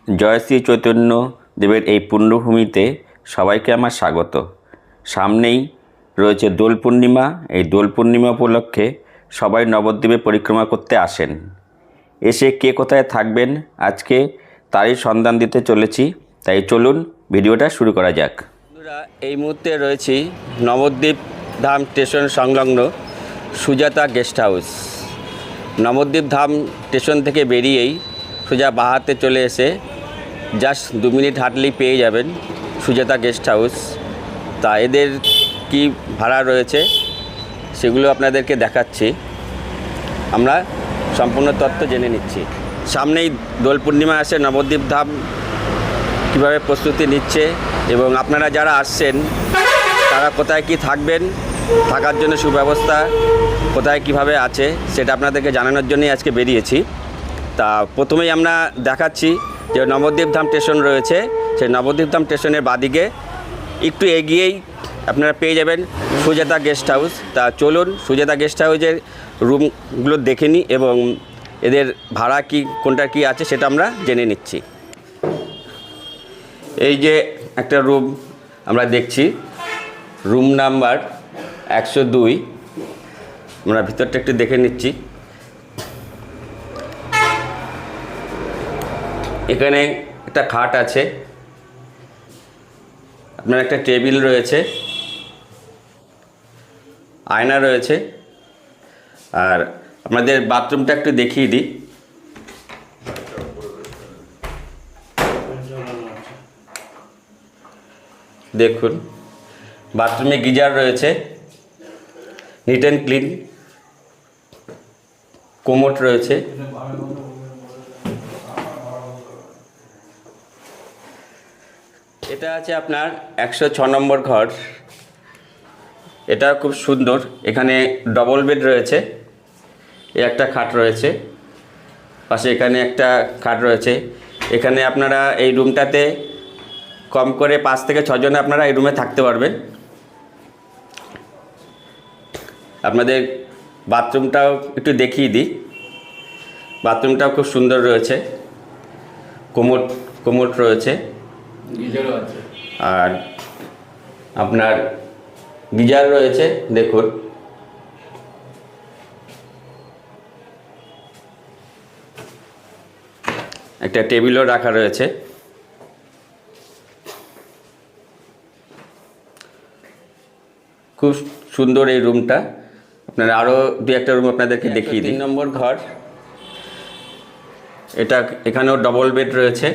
জয় শ্রী চৈতন্য দেবের এই পুণ্যভূমিতে সবাইকে আমার স্বাগত। সামনেই রয়েছে দোল পূর্ণিমা। এই দোল পূর্ণিমা উপলক্ষে সবাই নবদ্বীপে পরিক্রমা করতে আসেন। এসে কে কোথায় থাকবেন আজকে তারই সন্ধান দিতে চলেছি, তাই চলুন ভিডিওটা শুরু করা যাক। বন্ধুরা, এই মুহূর্তে রয়েছি নবদ্বীপ ধাম স্টেশন সংলগ্ন সুজাতা গেস্ট হাউস। নবদ্বীপ ধাম স্টেশন থেকে বেরিয়েই সোজা বাহাতে চলে এসে জাস্ট 2 মিনিট হাঁটলেই পেয়ে যাবেন সুজাতা গেস্ট হাউস। তা এদের কি ভাড়া রয়েছে সেগুলো আপনাদেরকে দেখাচ্ছি, আমরা সম্পূর্ণ তথ্য জেনে নিচ্ছি। সামনেই দোল পূর্ণিমা আসে, নবদ্বীপ ধাম কীভাবে প্রস্তুতি নিচ্ছে এবং আপনারা যারা আসছেন তারা কোথায় কি থাকবেন, থাকার জন্য সুব্যবস্থা কোথায় কিভাবে আছে সেটা আপনাদেরকে জানানোর জন্যই আজকে বেরিয়েছি। তা প্রথমেই আমরা দেখাচ্ছি যে নবদ্বীপ ধাম স্টেশন রয়েছে, সেই নবদ্বীপ ধাম স্টেশনের বাদিকে একটু এগিয়েই আপনারা পেয়ে যাবেন সুজাতা গেস্ট হাউস। তা চলুন সুজাতা গেস্ট হাউসের রুমগুলো দেখে নিই এবং এদের ভাড়া কি কোনটা কি আছে সেটা আমরা জেনে নিচ্ছি। এই যে একটা রুম আমরা দেখছি, রুম নাম্বার 102। আমরা ভিতরটা একটু দেখে নিচ্ছি। এখানে একটা খাট আছে, আপনার একটা টেবিল রয়েছে, আয়না রয়েছে। আর আপনাদের বাথরুমটা একটু দেখিয়ে দিই। দেখুন, বাথরুমে গিজার রয়েছে, নিট অ্যান্ড ক্লিন, কোমোড রয়েছে। এটা আছে আপনার 106 নম্বর ঘর। এটা খুব সুন্দর, এখানে ডবল বেড রয়েছে, একটা খাট রয়েছে পাশে, এখানে একটা খাট রয়েছে। এখানে আপনারা এই রুমটাতে কম করে 5 থেকে 6 জন আপনারা এই রুমে থাকতে পারবেন। আপনাদের বাথরুমটাও একটু দেখিয়ে দিই। বাথরুমটাও খুব সুন্দর রয়েছে, কোমোড রয়েছে আর আপনার গিজার রয়েছে। দেখুন, একটা টেবিলও রাখা রয়েছে। খুব সুন্দর এই রুমটা। আপনারা আরও 2-1টা রুম আপনাদেরকে দেখিয়ে দিই। 3 নম্বর ঘর, এটা এখানেও ডবল বেড রয়েছে।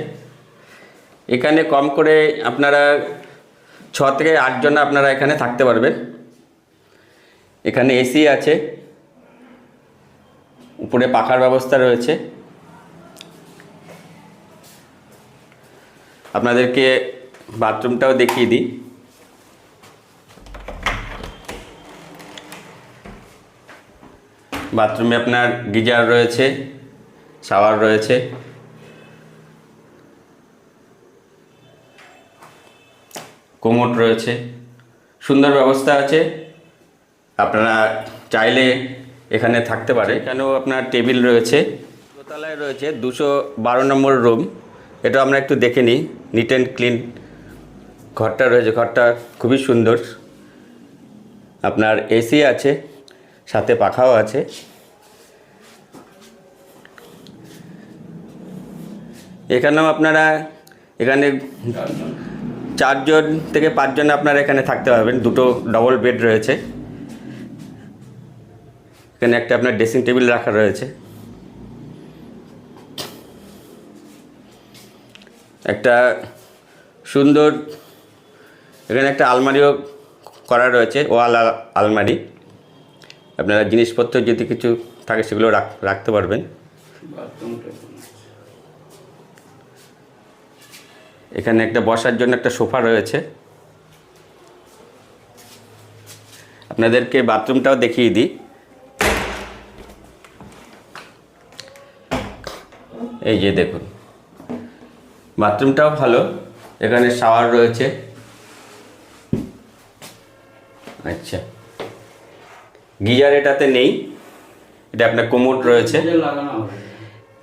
এখানে কম করে আপনারা 6 থেকে 8 জন আপনারা এখানে থাকতে পারবেন। এখানে এসি আছে, উপরে পাখার ব্যবস্থা রয়েছে। আপনাদেরকে বাথরুমটাও দেখিয়ে দিই। বাথরুমে আপনার গিজার রয়েছে, শাওয়ার রয়েছে, কোমোড রয়েছে, সুন্দর ব্যবস্থা আছে। আপনারা চাইলে এখানে থাকতে পারে। এখানেও আপনার টেবিল রয়েছে। দোতলায় রয়েছে 212 নম্বর রুম। এটা আমরা একটু দেখে নিই। নিট অ্যান্ড ক্লিন ঘরটা রয়েছে, ঘরটা খুবই সুন্দর। আপনার এসি আছে, সাথে পাখাও আছে। এখানেও আপনারা এখানে 4 জন থেকে 5 জন আপনারা এখানে থাকতে পারবেন। 2টো ডবল বেড রয়েছে। এখানে একটা আপনার ড্রেসিং টেবিল রাখা রয়েছে, একটা সুন্দর এখানে একটা আলমারিও করা রয়েছে, ওয়াল আলমারি। আপনারা জিনিসপত্র যদি কিছু থাকে সেগুলো রাখতে পারবেন। এখানে একটা বসার জন্য একটা সোফা রয়েছে। আপনাদেরকে বাথরুমটাও দেখিয়ে দিই। এই যে দেখুন, বাথরুমটাও ভালো, এখানে শাওয়ার রয়েছে। আচ্ছা, গিজার এটাতে নেই, এটা আপনার কোমোড রয়েছে।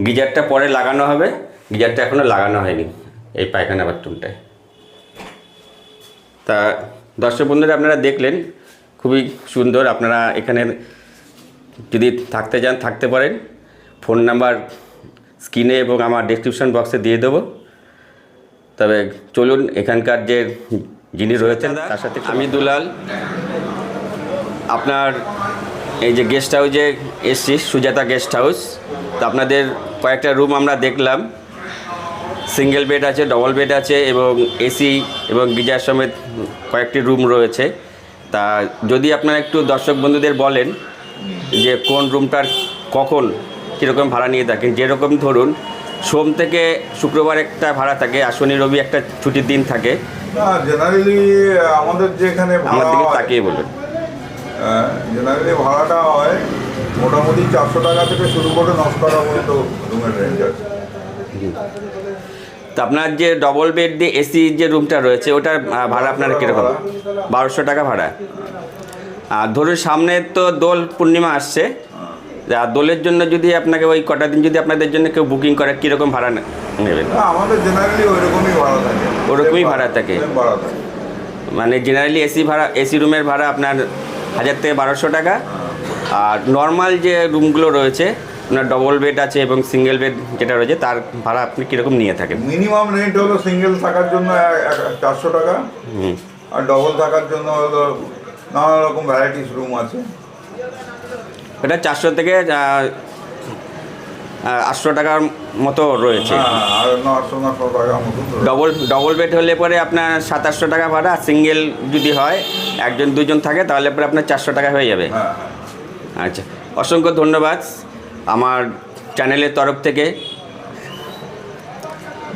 গিজারটা পরে লাগানো হবে, গিজারটা এখনও লাগানো হয়নি এই পায়খানা বাথরুমটায়। তা দর্শক বন্ধুরা আপনারা দেখলেন, খুবই সুন্দর। আপনারা এখানে যদি থাকতে চান থাকতে পারেন। ফোন নাম্বার স্ক্রিনে এবং আমার ডেসক্রিপশন বক্সে দিয়ে দেবো। তবে চলুন এখানকার যে যিনি রয়েছেন তার সাথে। আমি দুলাল, আপনার এই যে গেস্ট হাউসে এসছি, সুজাতা গেস্ট হাউস। তো আপনাদের কয়েকটা রুম আমরা দেখলাম, সিঙ্গেল বেড আছে, ডবল বেড আছে এবং এসি এবং গিজার সমেত কয়েকটি রুম রয়েছে। তা যদি আপনারা একটু দর্শক বন্ধুদের বলেন যে কোন রুমটার কখন কীরকম ভাড়া নিয়ে থাকেন। যেরকম ধরুন সোম থেকে শুক্রবার একটা ভাড়া থাকে, আর শনি রবি একটা ছুটির দিন থাকে। জেনারেলি আমাদের যেখানে আমার দিকে তাকিয়ে বলুন। জেনারেলি ভাড়াটা হয় মোটামুটি 400 টাকা থেকে শুরু করে 900 টাকা পর্যন্ত রুমের রেঞ্জ আছে। তো আপনার যে ডবল বেড দিয়ে এসি যে রুমটা রয়েছে ওটার ভাড়া আপনার কীরকম? 1200 টাকা ভাড়া। আর ধরুন সামনে তো দোল পূর্ণিমা আসছে, আর দোলের জন্য যদি আপনাকে ওই কটা দিন যদি আপনাদের জন্য কেউ বুকিং করে কীরকম ভাড়া নেবেন? আমাদের জেনারেলি ওইরকমই ভাড়া থাকে। ওরকমই ভাড়া থাকে, মানে জেনারেলি এসি ভাড়া, এসি রুমের ভাড়া আপনার 1000 থেকে 1200 টাকা। আর নর্মাল যে রুমগুলো রয়েছে আপনার ডবল বেড আছে এবং সিঙ্গেল বেড যেটা রয়েছে তার ভাড়া আপনি কীরকম নিয়ে থাকেন? মিনিমাম রেন্ট হলো সিঙ্গেল থাকার জন্য 400 টাকা, আর ডবল থাকার জন্য হলো নানা রকম ভ্যারাইটিস রুম আছে। এটা 400 থেকে 800 টাকার মতো রয়েছে। আর 900 টাকার মতো। ডবল বেড হলে পরে আপনার 700-800 টাকা ভাড়া। সিঙ্গেল যদি হয় একজন দুজন থাকে তাহলে পরে আপনার 400 টাকা হয়ে যাবে। আচ্ছা, অসংখ্য ধন্যবাদ আমার চ্যানেলের তরফ থেকে।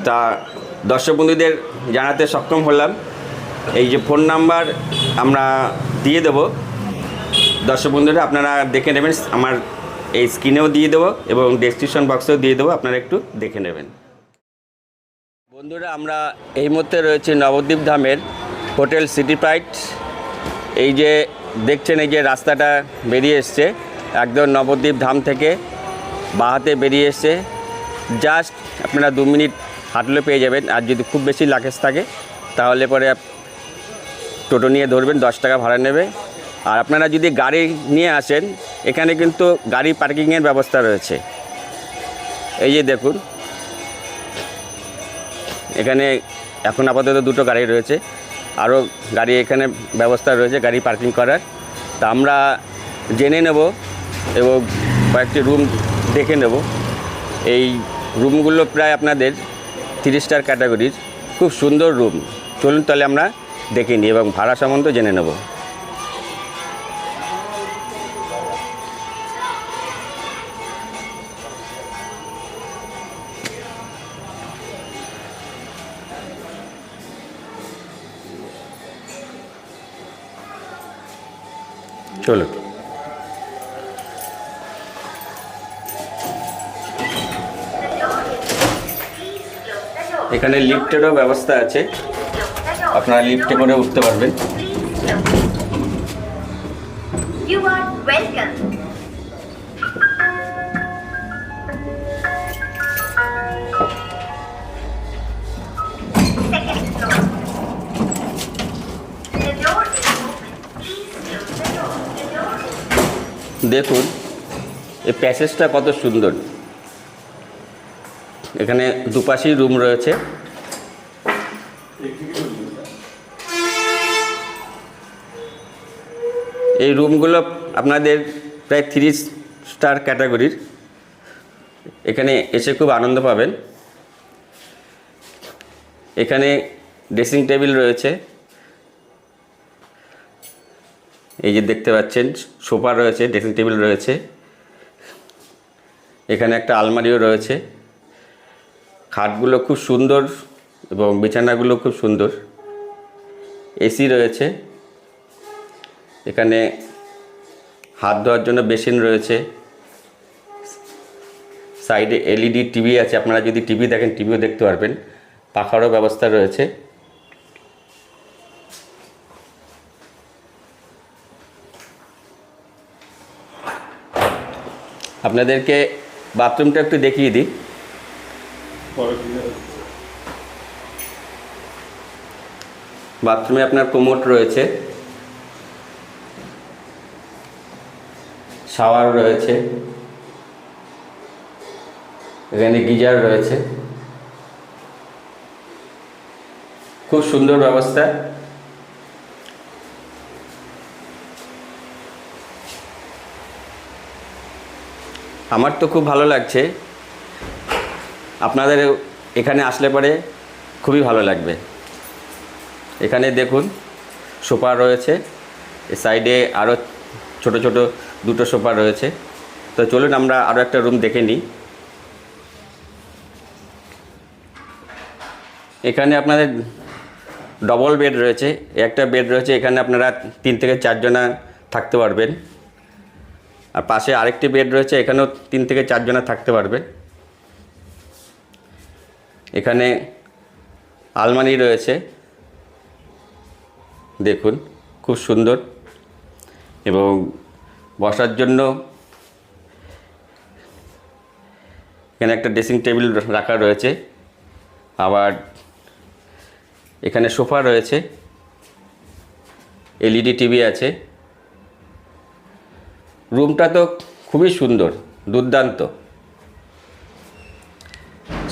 তা দর্শক বন্ধুদের জানাতে সক্ষম হলাম। এই যে ফোন নাম্বার আমরা দিয়ে দেবো, দর্শক বন্ধুরা আপনারা দেখে নেবেন। আমার এই স্ক্রিনেও দিয়ে দেবো এবং ডেসক্রিপশন বক্সেও দিয়ে দেবো, আপনারা একটু দেখে নেবেন। বন্ধুরা আমরা এই মুহূর্তে রয়েছে নবদ্বীপ ধামের হোটেল সিটি প্রাইড। এই যে দেখছেন এই যে রাস্তাটা বেরিয়ে এসছে একদম নবদ্বীপ ধাম থেকে বাঁ হাতে বেরিয়ে এসছে। জাস্ট আপনারা 2 মিনিট হাঁটলে পেয়ে যাবেন। আর যদি খুব বেশি লাগেজ থাকে তাহলে পরে টোটো নিয়ে ধরবেন, 10 টাকা ভাড়া নেবে। আর আপনারা যদি গাড়ি নিয়ে আসেন এখানে কিন্তু গাড়ি পার্কিংয়ের ব্যবস্থা রয়েছে। এই যে দেখুন এখানে এখন আপাতত 2টো গাড়ি রয়েছে, আরও গাড়ি এখানে ব্যবস্থা রয়েছে গাড়ি পার্কিং করার। তা আমরা জেনে নেব এবং কয়েকটি রুম দেখে নেব। এই রুমগুলো প্রায় আপনাদের 3 স্টার ক্যাটাগরির, খুব সুন্দর রুম। চলুন তাহলে আমরা দেখে নিই এবং ভাড়া সম্বন্ধে জেনে নেব। চলো, এখানে লিফটেরও ব্যবস্থা আছে, আপনারা লিফটে করে উঠতে পারবেন। দেখুন এই প্যাসেজটা কত সুন্দর। এখানে দুপাশেই রুম রয়েছে। এই রুমগুলো আপনাদের প্রায় 3 স্টার ক্যাটাগরির। এখানে এসে খুব আনন্দ পাবেন। এখানে ড্রেসিং টেবিল রয়েছে, এই যে দেখতে পাচ্ছেন সোফা রয়েছে, ড্রেসিং টেবিল রয়েছে। এখানে একটা আলমারিও রয়েছে। খাটগুলো খুব সুন্দর এবং বিছানাগুলো খুব সুন্দর। এসি রয়েছে। এখানে হাত ধোয়ার জন্য বেসিন রয়েছে। সাইডে এলইডি টিভি আছে, আপনারা যদি টিভি দেখেন টিভিও দেখতে পারবেন। পাখারও ব্যবস্থা রয়েছে। আপনাদেরকে বাথরুমটা একটু দেখিয়ে দিই। বাথরুমে আপনার কোমোড রয়েছে, শাওয়ার রয়েছে, এখানে গিজার রয়েছে, খুব সুন্দর ব্যবস্থা। আমার তো খুব ভালো লাগছে, আপনাদের এখানে আসলে পরে খুবই ভালো লাগবে। এখানে দেখুন সোফা রয়েছে, এ সাইডে আরও ছোট ছোট দুটো সোফা রয়েছে। তো চলুন আমরা আরও একটা রুম দেখে নিই। এখানে আপনাদের ডবল বেড রয়েছে, একটা বেড রয়েছে, এখানে আপনারা 3 থেকে 4 জনা থাকতে পারবেন। আর পাশে আরেকটি বেড রয়েছে, এখানেও 3 থেকে 4 জনা থাকতে পারবে। এখানে আলমারি রয়েছে, দেখুন খুব সুন্দর, এবং বসার জন্য এখানে একটা ড্রেসিং টেবিল রাখা রয়েছে। আবার এখানে সোফা রয়েছে, এলইডি টিভি আছে। রুমটা তো খুবই সুন্দর, দুর্দান্ত।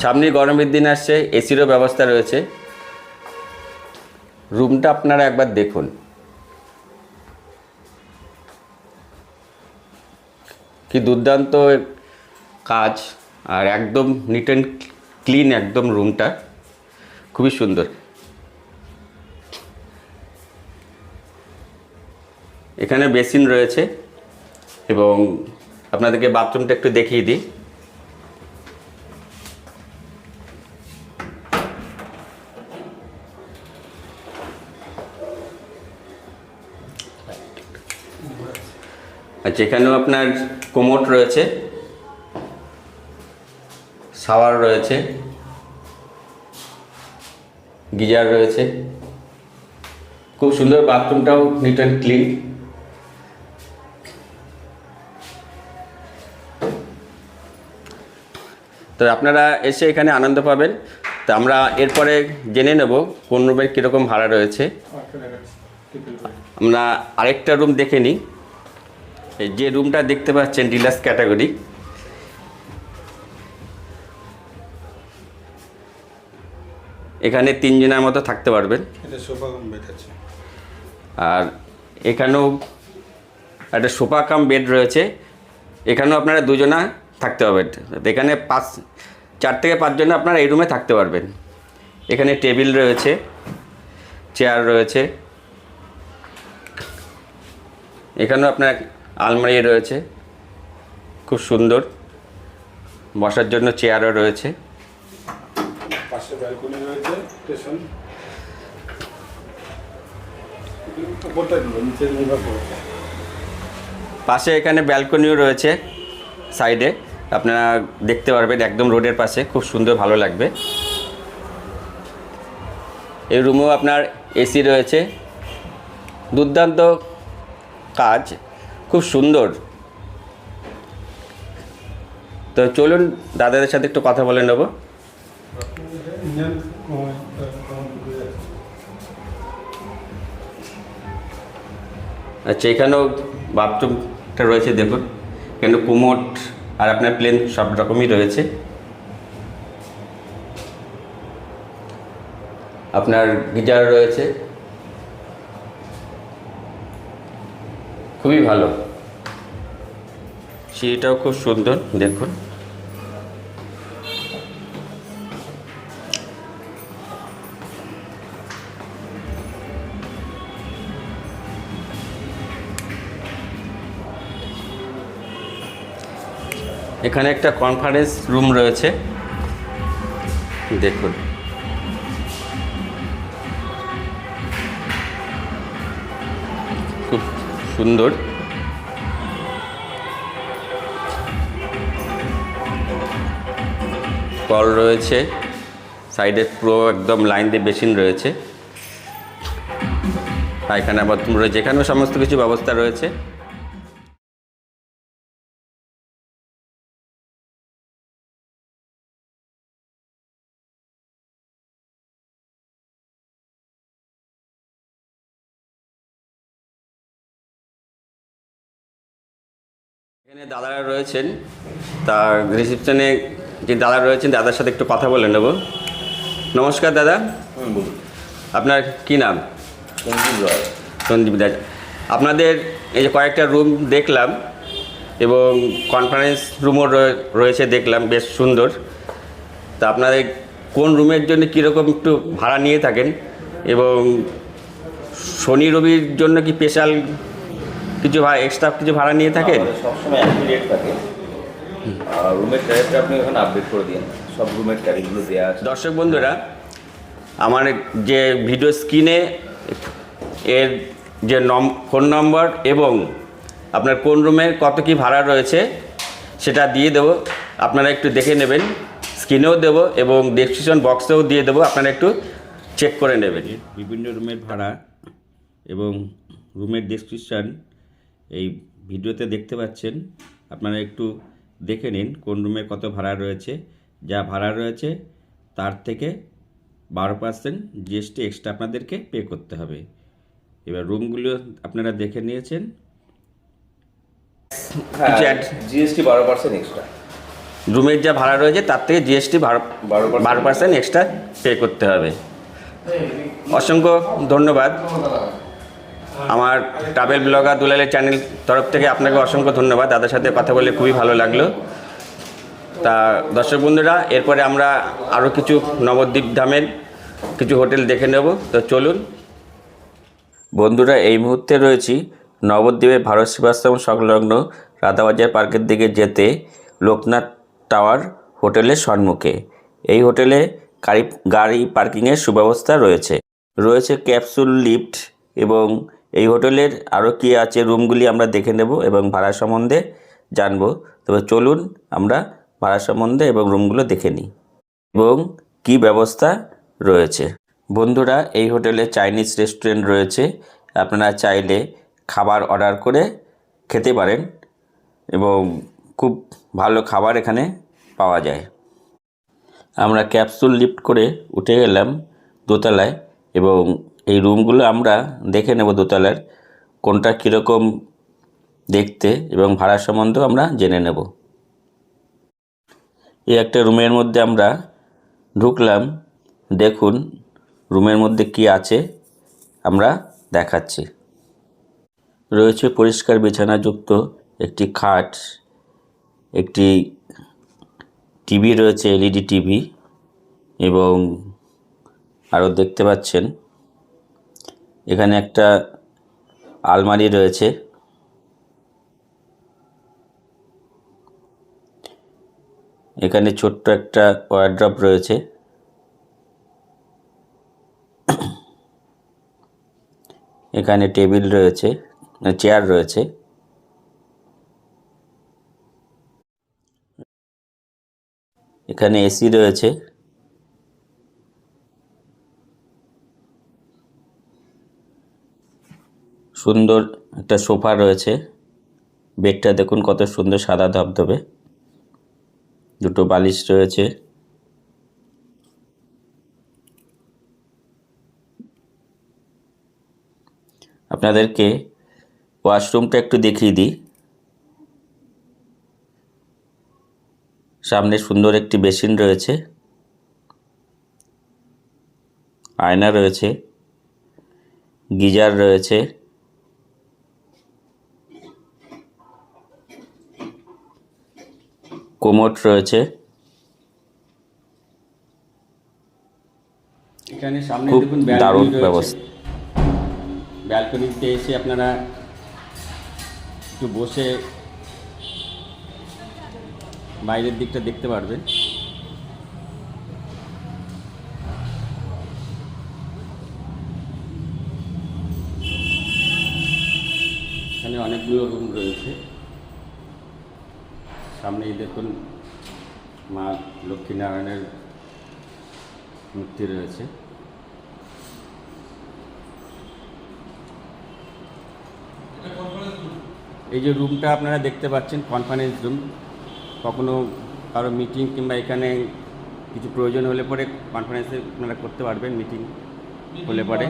সামনে গরমের দিন আসছে, এসিরও ব্যবস্থা রয়েছে। রুমটা আপনারা একবার দেখুন, কি দুর্দান্ত কাজ, আর একদম নিট অ্যান্ড ক্লিন একদম রুমটা, খুবই সুন্দর। এখানে বেসিন রয়েছে, এবং আপনাদেরকে বাথরুমটা একটু দেখিয়ে দিই। আচ্ছা, এখানেও আপনার কোমোড রয়েছে, শাওয়ার রয়েছে, গিজার রয়েছে, খুব সুন্দর। বাথরুমটাও নিট অ্যান্ড ক্লিন। তো আপনারা এসে এখানে আনন্দ পাবেন। তো আমরা এরপরে জেনে নেব কোন রুমের কীরকম ভাড়া রয়েছে। আমরা আরেকটা রুম দেখে নিই। এই যে রুমটা দেখতে পাচ্ছেন ডিলাক্স ক্যাটাগরি, এখানে 3 জনের মতো থাকতে পারবেন। আর এখানেও একটা সোফা কাম বেড রয়েছে, এখানেও আপনারা 2 জনা থাকতে পারবেন। এখানে 4 থেকে 5 জন আপনারা এই রুমে থাকতে পারবেন। এখানে টেবিল রয়েছে, চেয়ার রয়েছে, এখানেও আপনার আলমারি রয়েছে, খুব সুন্দর। বসার জন্য চেয়ারও রয়েছে। পাশে ব্যালকনি রয়েছে, স্টেশন পাশে এখানে ব্যালকনিও রয়েছে, সাইডে আপনারা দেখতে পারবেন, একদম রোডের পাশে, খুব সুন্দর, ভালো লাগবে। এই রুমেও আপনার এসি রয়েছে, দুর্দান্ত কাজ, খুব সুন্দর। তো চলুন দাদাদের সাথে একটু কথা বলে নেব। আচ্ছা, এখানেও বাথরুমটা রয়েছে, দেখুন এখানে কোমোড আর আপনার প্লেন সব রকমই রয়েছে। আপনার গিজার রয়েছে, খুবই ভালো। সিঁড়িটাও খুব সুন্দর, দেখুন। এখানে একটা কনফারেন্স রুম রয়েছে, দেখুন খুব সুন্দর। কল রয়েছে, সাইডে পুরো একদম লাইন দিয়ে বেসিন রয়েছে, পায়খানা বাথরুম রয়েছে, এখানেও সমস্ত কিছু ব্যবস্থা রয়েছে। এখানে দাদারা রয়েছেন, তার রিসেপশনে যে দাদা রয়েছেন দাদার সাথে একটু কথা বলে নেব। নমস্কার দাদা, বলুন। আপনার কি নাম? সঞ্জীব রায়। সন্দীপ দাদা, আপনাদের এই যে কয়েকটা রুম দেখলাম এবং কনফারেন্স রুমও রয়েছে দেখলাম, বেশ সুন্দর। তা আপনাদের কোন রুমের জন্য কীরকম একটু ভাড়া নিয়ে থাকেন এবং শনি রবির জন্য কি স্পেশাল কিছু এক্সট্রা কিছু ভাড়া নিয়ে থাকেন? আমাদের সবসময় একই রেট থাকে। আর রুমের ট্যারিফটা আপনি ওখানে আপডেট করে দিন, সব রুমের ট্যারিফগুলো দেওয়া আছে। দর্শক বন্ধুরা, আমার যে ভিডিও স্ক্রিনে এর যে ফোন নম্বর এবং আপনার কোন রুমের কত কি ভাড়া রয়েছে সেটা দিয়ে দেবো, আপনারা একটু দেখে নেবেন। স্ক্রিনেও দেবো এবং ডেসক্রিপশন বক্সেও দিয়ে দেবো, আপনারা একটু চেক করে নেবেন। বিভিন্ন রুমের ভাড়া এবং রুমের ডেসক্রিপশন এই ভিডিওতে দেখতে পাচ্ছেন, আপনারা একটু দেখে নিন কোন রুমের কত ভাড়া রয়েছে। যা ভাড়া রয়েছে তার থেকে 12% জিএসটি এক্সট্রা আপনাদেরকে পে করতে হবে। এবার রুমগুলো আপনারা দেখে নিয়েছেন। হ্যাঁ, কিছু add- জিএসটি 12% এক্সট্রা। রুমের যা ভাড়া রয়েছে তার থেকে জিএসটি 12% এক্সট্রা পে করতে হবে। অসংখ্য ধন্যবাদ। আমার ট্রাভেল ব্লগার দুলালের চ্যানেল তরফ থেকে আপনাকে অসংখ্য ধন্যবাদ। দাদার সাথে কথা বলে খুবই ভালো লাগলো। তা দর্শক বন্ধুরা, এরপরে আমরা আরও কিছু নবদ্বীপ ধামের কিছু হোটেল দেখে নেব। তো চলুন বন্ধুরা, এই মুহূর্তে রয়েছি নবদ্বীপের ভারত সেবাশ্রম সংলগ্ন রাধাবাজার পার্কের দিকে যেতে লোকনাথ টাওয়ার হোটেলের সম্মুখে। এই হোটেলে গাড়ি পার্কিংয়ের সুব্যবস্থা রয়েছে ক্যাপসুল লিফট এবং এই হোটেলের আরও কী আছে রুমগুলি আমরা দেখে নেব এবং ভাড়া সম্বন্ধে জানব। তবে চলুন আমরা ভাড়া সম্বন্ধে এবং রুমগুলো দেখে নিই এবং কী ব্যবস্থা রয়েছে। বন্ধুরা, এই হোটেলে চাইনিজ রেস্টুরেন্ট রয়েছে, আপনারা চাইলে খাবার অর্ডার করে খেতে পারেন এবং খুব ভালো খাবার এখানে পাওয়া যায়। আমরা ক্যাপসুল লিফট করে উঠে গেলাম দোতলায় এবং এই রুমগুলো আমরা দেখে নেব দোতলার কোনটা কীরকম দেখতে এবং ভাড়া সম্বন্ধেও আমরা জেনে নেব। এই একটা রুমের মধ্যে আমরা ঢুকলাম, দেখুন রুমের মধ্যে কি আছে আমরা দেখাচ্ছি। রয়েছে পরিষ্কার বিছানাযুক্ত একটি খাট, একটি টিভি রয়েছে, এলইডি টিভি, এবং আরও দেখতে পাচ্ছেন এখানে একটা আলমারি রয়েছে। এখানে ছোট্ট একটা ওয়ারড্রপ রয়েছে। এখানে টেবিল রয়েছে, চেয়ার রয়েছে। এখানে এসি রয়েছে। সুন্দর একটা সোফা রয়েছে। বেডটা দেখুন কত সুন্দর সাদা ধবধবে। দুটো বালিশ রয়েছে। আপনাদেরকে ওয়াশরুমটা একটু দেখিয়ে দিই। সামনে সুন্দর একটি বেসিন রয়েছে, আয়না রয়েছে, গিজার রয়েছে, কোমোড রয়েছে। এখানে সামনে দেখুন দারুণ ব্যবস্থা। ব্যালকনিতে এসে আপনারা একটু বসে বাইরের দিকটা দেখতে পারবেন। এখানে অনেকগুলো রুম রয়েছে। সামনেই দেখুন মা লক্ষ্মীনারায়ণের মূর্তি রয়েছে। এই যে রুমটা আপনারা দেখতে পাচ্ছেন কনফারেন্স রুম। কখনো কারো মিটিং কিংবা এখানে কিছু প্রয়োজন হলে পরে কনফারেন্সে আপনারা করতে পারবেন। মিটিং হলে পরে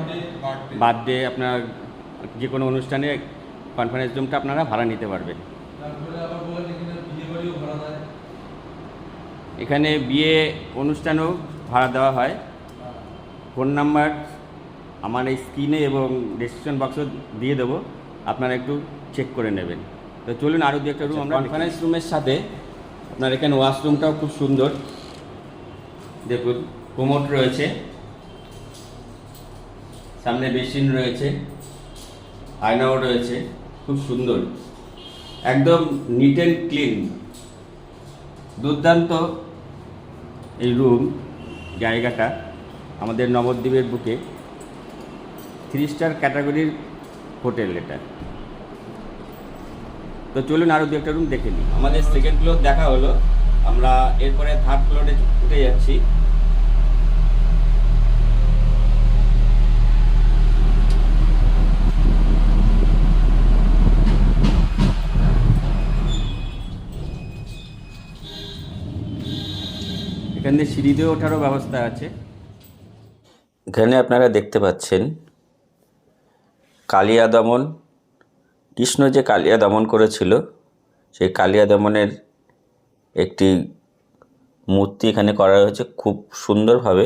বার্থডে আপনার যে কোনো অনুষ্ঠানে কনফারেন্স রুমটা আপনারা ভাড়া নিতে পারবেন। এখানে বিয়ে অনুষ্ঠানেও ভাড়া দেওয়া হয়। ফোন নাম্বার আমার এই স্ক্রিনে এবং ডেসক্রিপশন বক্সে দিয়ে দেবো, আপনারা একটু চেক করে নেবেন। তো চলুন আরও দু একটা রুম আমরা কনফারেন্স রুমের সাথে আপনার এখানে ওয়াশরুমটাও খুব সুন্দর। দেখুন কোমোড রয়েছে, সামনে বেসিন রয়েছে, আয়নাও রয়েছে, খুব সুন্দর, একদম নিট অ্যান্ড ক্লিন, দুর্দান্ত এই রুম জায়গাটা আমাদের নবদ্বীপের বুকে 3 স্টার ক্যাটাগরির হোটেল এটা। তো চলুন আরও দু একটা রুম দেখে নিই। আমাদের সেকেন্ড ফ্লোর দেখা হলো, আমরা এরপরে থার্ড ফ্লোরে উঠে যাচ্ছি। এখান দিয়ে সিঁড়ি দিয়ে ওঠারও ব্যবস্থা আছে। এখানে আপনারা দেখতে পাচ্ছেন কালিয়া দমন, কৃষ্ণ যে কালিয়া দমন করেছিল সেই কালিয়া দমনের একটি মূর্তি এখানে করা হয়েছে, খুব সুন্দরভাবে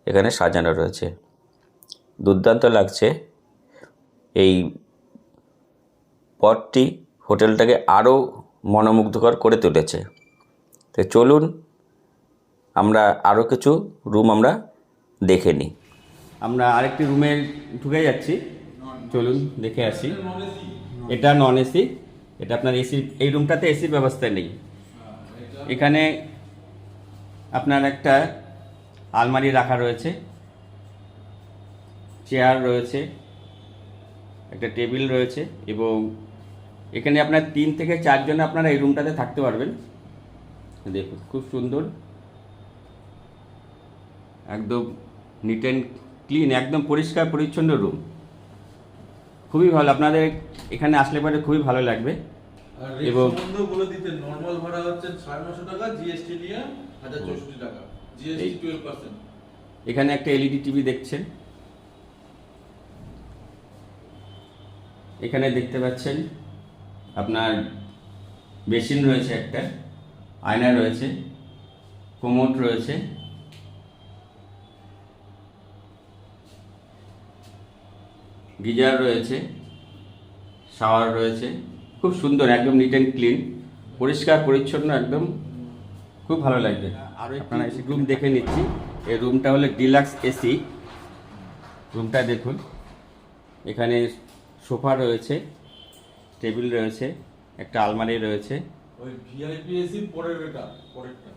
এখানে সাজানো রয়েছে, দুর্দান্ত লাগছে। এই পথটি হোটেলটাকে আরও মনোমুগ্ধকর করে তুলেছে। তো চলুন আমরা আরও কিছু রুম আমরা দেখে নিই। আমরা আরেকটি রুমে ঢুকে যাচ্ছি, চলুন দেখে আসি। এটা নন এসি, এটা আপনার এসি, এই রুমটাতে এসির ব্যবস্থা নেই। এখানে আপনার একটা আলমারি রাখা রয়েছে, চেয়ার রয়েছে, একটা টেবিল রয়েছে এবং এখানে আপনার 3 থেকে 4 জন আপনারা এই রুমটাতে থাকতে পারবেন। দেখুন খুব সুন্দর, একদম নিট অ্যান্ড ক্লিন, একদম পরিষ্কার পরিচ্ছন্ন রুম, খুবই ভালো। আপনাদের এখানে আসলে পরে খুবই ভালো লাগবে। এবং বলে দিতে নরমাল ভাড়া হচ্ছে 950 টাকা, জিএসটি নিয়ে 1064 টাকা, জিএসটি 12%। এখানে একটা এলইডি টিভি দেখছেন, এখানে দেখতে পাচ্ছেন আপনার বেসিন রয়েছে, একটা আয়না রয়েছে, কোমোড রয়েছে, গিজার রয়েছে, শাওয়ার রয়েছে, খুব সুন্দর, একদম নিট অ্যান্ড ক্লিন, পরিষ্কার পরিচ্ছন্ন, একদম খুব ভালো লাগবে। আরও আপনারা এসি রুম দেখে নিচ্ছি। এই রুমটা হলো ডিলাক্স এসি রুমটা। দেখুন এখানে সোফা রয়েছে, টেবিল রয়েছে, একটা আলমারি রয়েছে, ওই ভিআইপি এসি পরের এটা পরেরটা।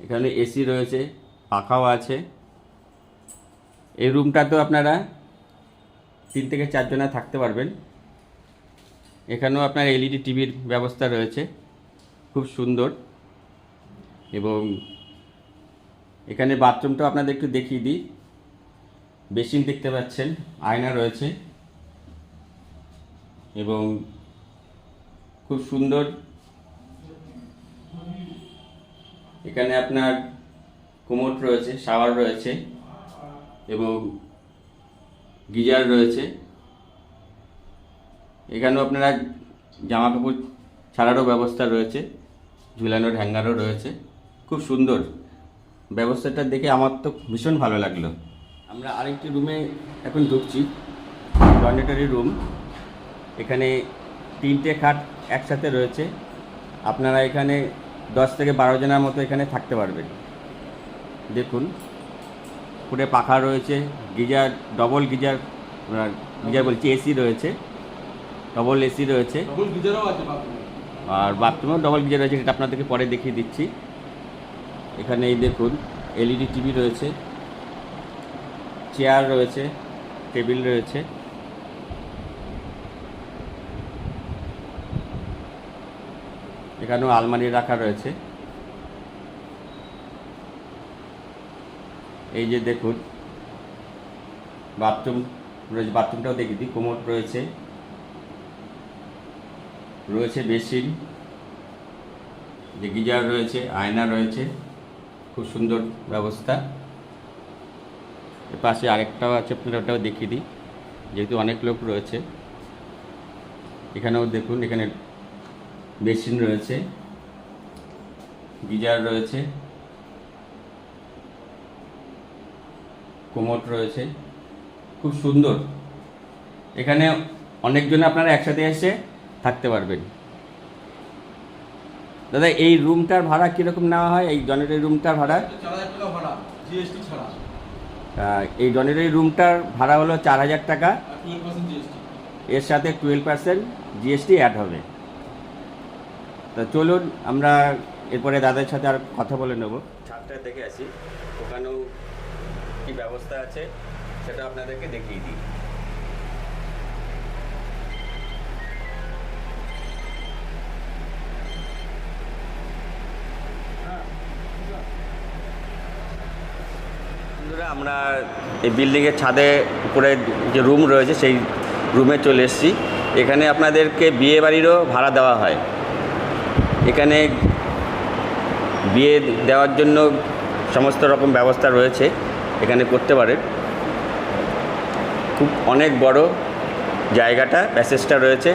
এখানে এসি রয়েছে, পাখাও আছে। এই রুমটাতেও আপনারা 3 থেকে 4 জনা থাকতে পারবেন। এখানেও আপনার এলইডি টিভির ব্যবস্থা রয়েছে, খুব সুন্দর। এবং এখানে বাথরুমটাও আপনাদের একটু দেখিয়ে দিই। বেসিন দেখতে পাচ্ছেন, আয়না রয়েছে এবং খুব সুন্দর। এখানে আপনার কোমোড রয়েছে, শাওয়ার রয়েছে এবং গিজার রয়েছে। এখানেও আপনারা জামা কাপড় ছাড়ারও ব্যবস্থা রয়েছে, ঝুলানোর হ্যাঙ্গারও রয়েছে, খুব সুন্দর। ব্যবস্থাটা দেখে আমার তো ভীষণ ভালো লাগলো। আমরা আরেকটি রুমে এখন ঢুকছি, টয়লেটারি রুম। এখানে 3টে খাট একসাথে রয়েছে, আপনারা এখানে 10 থেকে 12 জনের মতো এখানে থাকতে পারবেন। দেখুন পুরো পাখা রয়েছে, গিজার, ডবল গিজার, গিজার বলছি এসি রয়েছে, ডবল এসি রয়েছে, ডবল গিজারও আছে বাথরুমে। আর বাথরুমেও ডবল গিজার রয়েছে, যেটা আপনাদেরকে পরে দেখিয়ে দিচ্ছি। এখানে এই দেখুন এলইডি টিভি রয়েছে, চেয়ার রয়েছে, টেবিল রয়েছে, এখানেও আলমারি রাখা রয়েছে। এই যে দেখুন বাথরুম রয়েছে, বাথরুমটাও দেখিয়ে দিই। কোমোড রয়েছে, রয়েছে বেসিন, যে গিজার রয়েছে, আয়না রয়েছে, খুব সুন্দর ব্যবস্থা। এর পাশে আরেকটাও আছে, আপনারা ওটাও দেখিয়ে দিই, যেহেতু অনেক লোক রয়েছে। এখানেও দেখুন, এখানে বেসিন রয়েছে, গিজার রয়েছে, কোমোড রয়েছে, খুব সুন্দর। এখানে অনেকজন আপনারা একসাথে এসে থাকতে পারবেন। দাদা এই রুমটার ভাড়া কীরকম নেওয়া হয়? এই ডনেটরি রুমটার ভাড়া 4000 টাকা ভাড়া জিএসটি ছাড়া, এই ডনেটরি রুমটার ভাড়া হলো 4000 টাকা, আর 12% জিএসটি। এর সাথে 12% জিএসটি অ্যাড হবে। তো চলুন আমরা এরপরে দাদার সাথে আর কথা বলে নেব। ছাদটা দেখে আসি, ওখানেও কী ব্যবস্থা আছে সেটা আপনাদেরকে দেখিয়ে দিই। বন্ধুরা, আমরা এই বিল্ডিংয়ের ছাদে উপরে যে রুম রয়েছে সেই রুমে চলে এসেছি। এখানে আপনাদেরকে বিয়ে বাড়িরও ভাড়া দেওয়া হয়। এখানে বিয়ে দেওয়ার জন্য সমস্ত রকম ব্যবস্থা রয়েছে, এখানে করতে পারেন। খুব অনেক বড় জায়গাটা, প্যাসেজটা রয়েছে,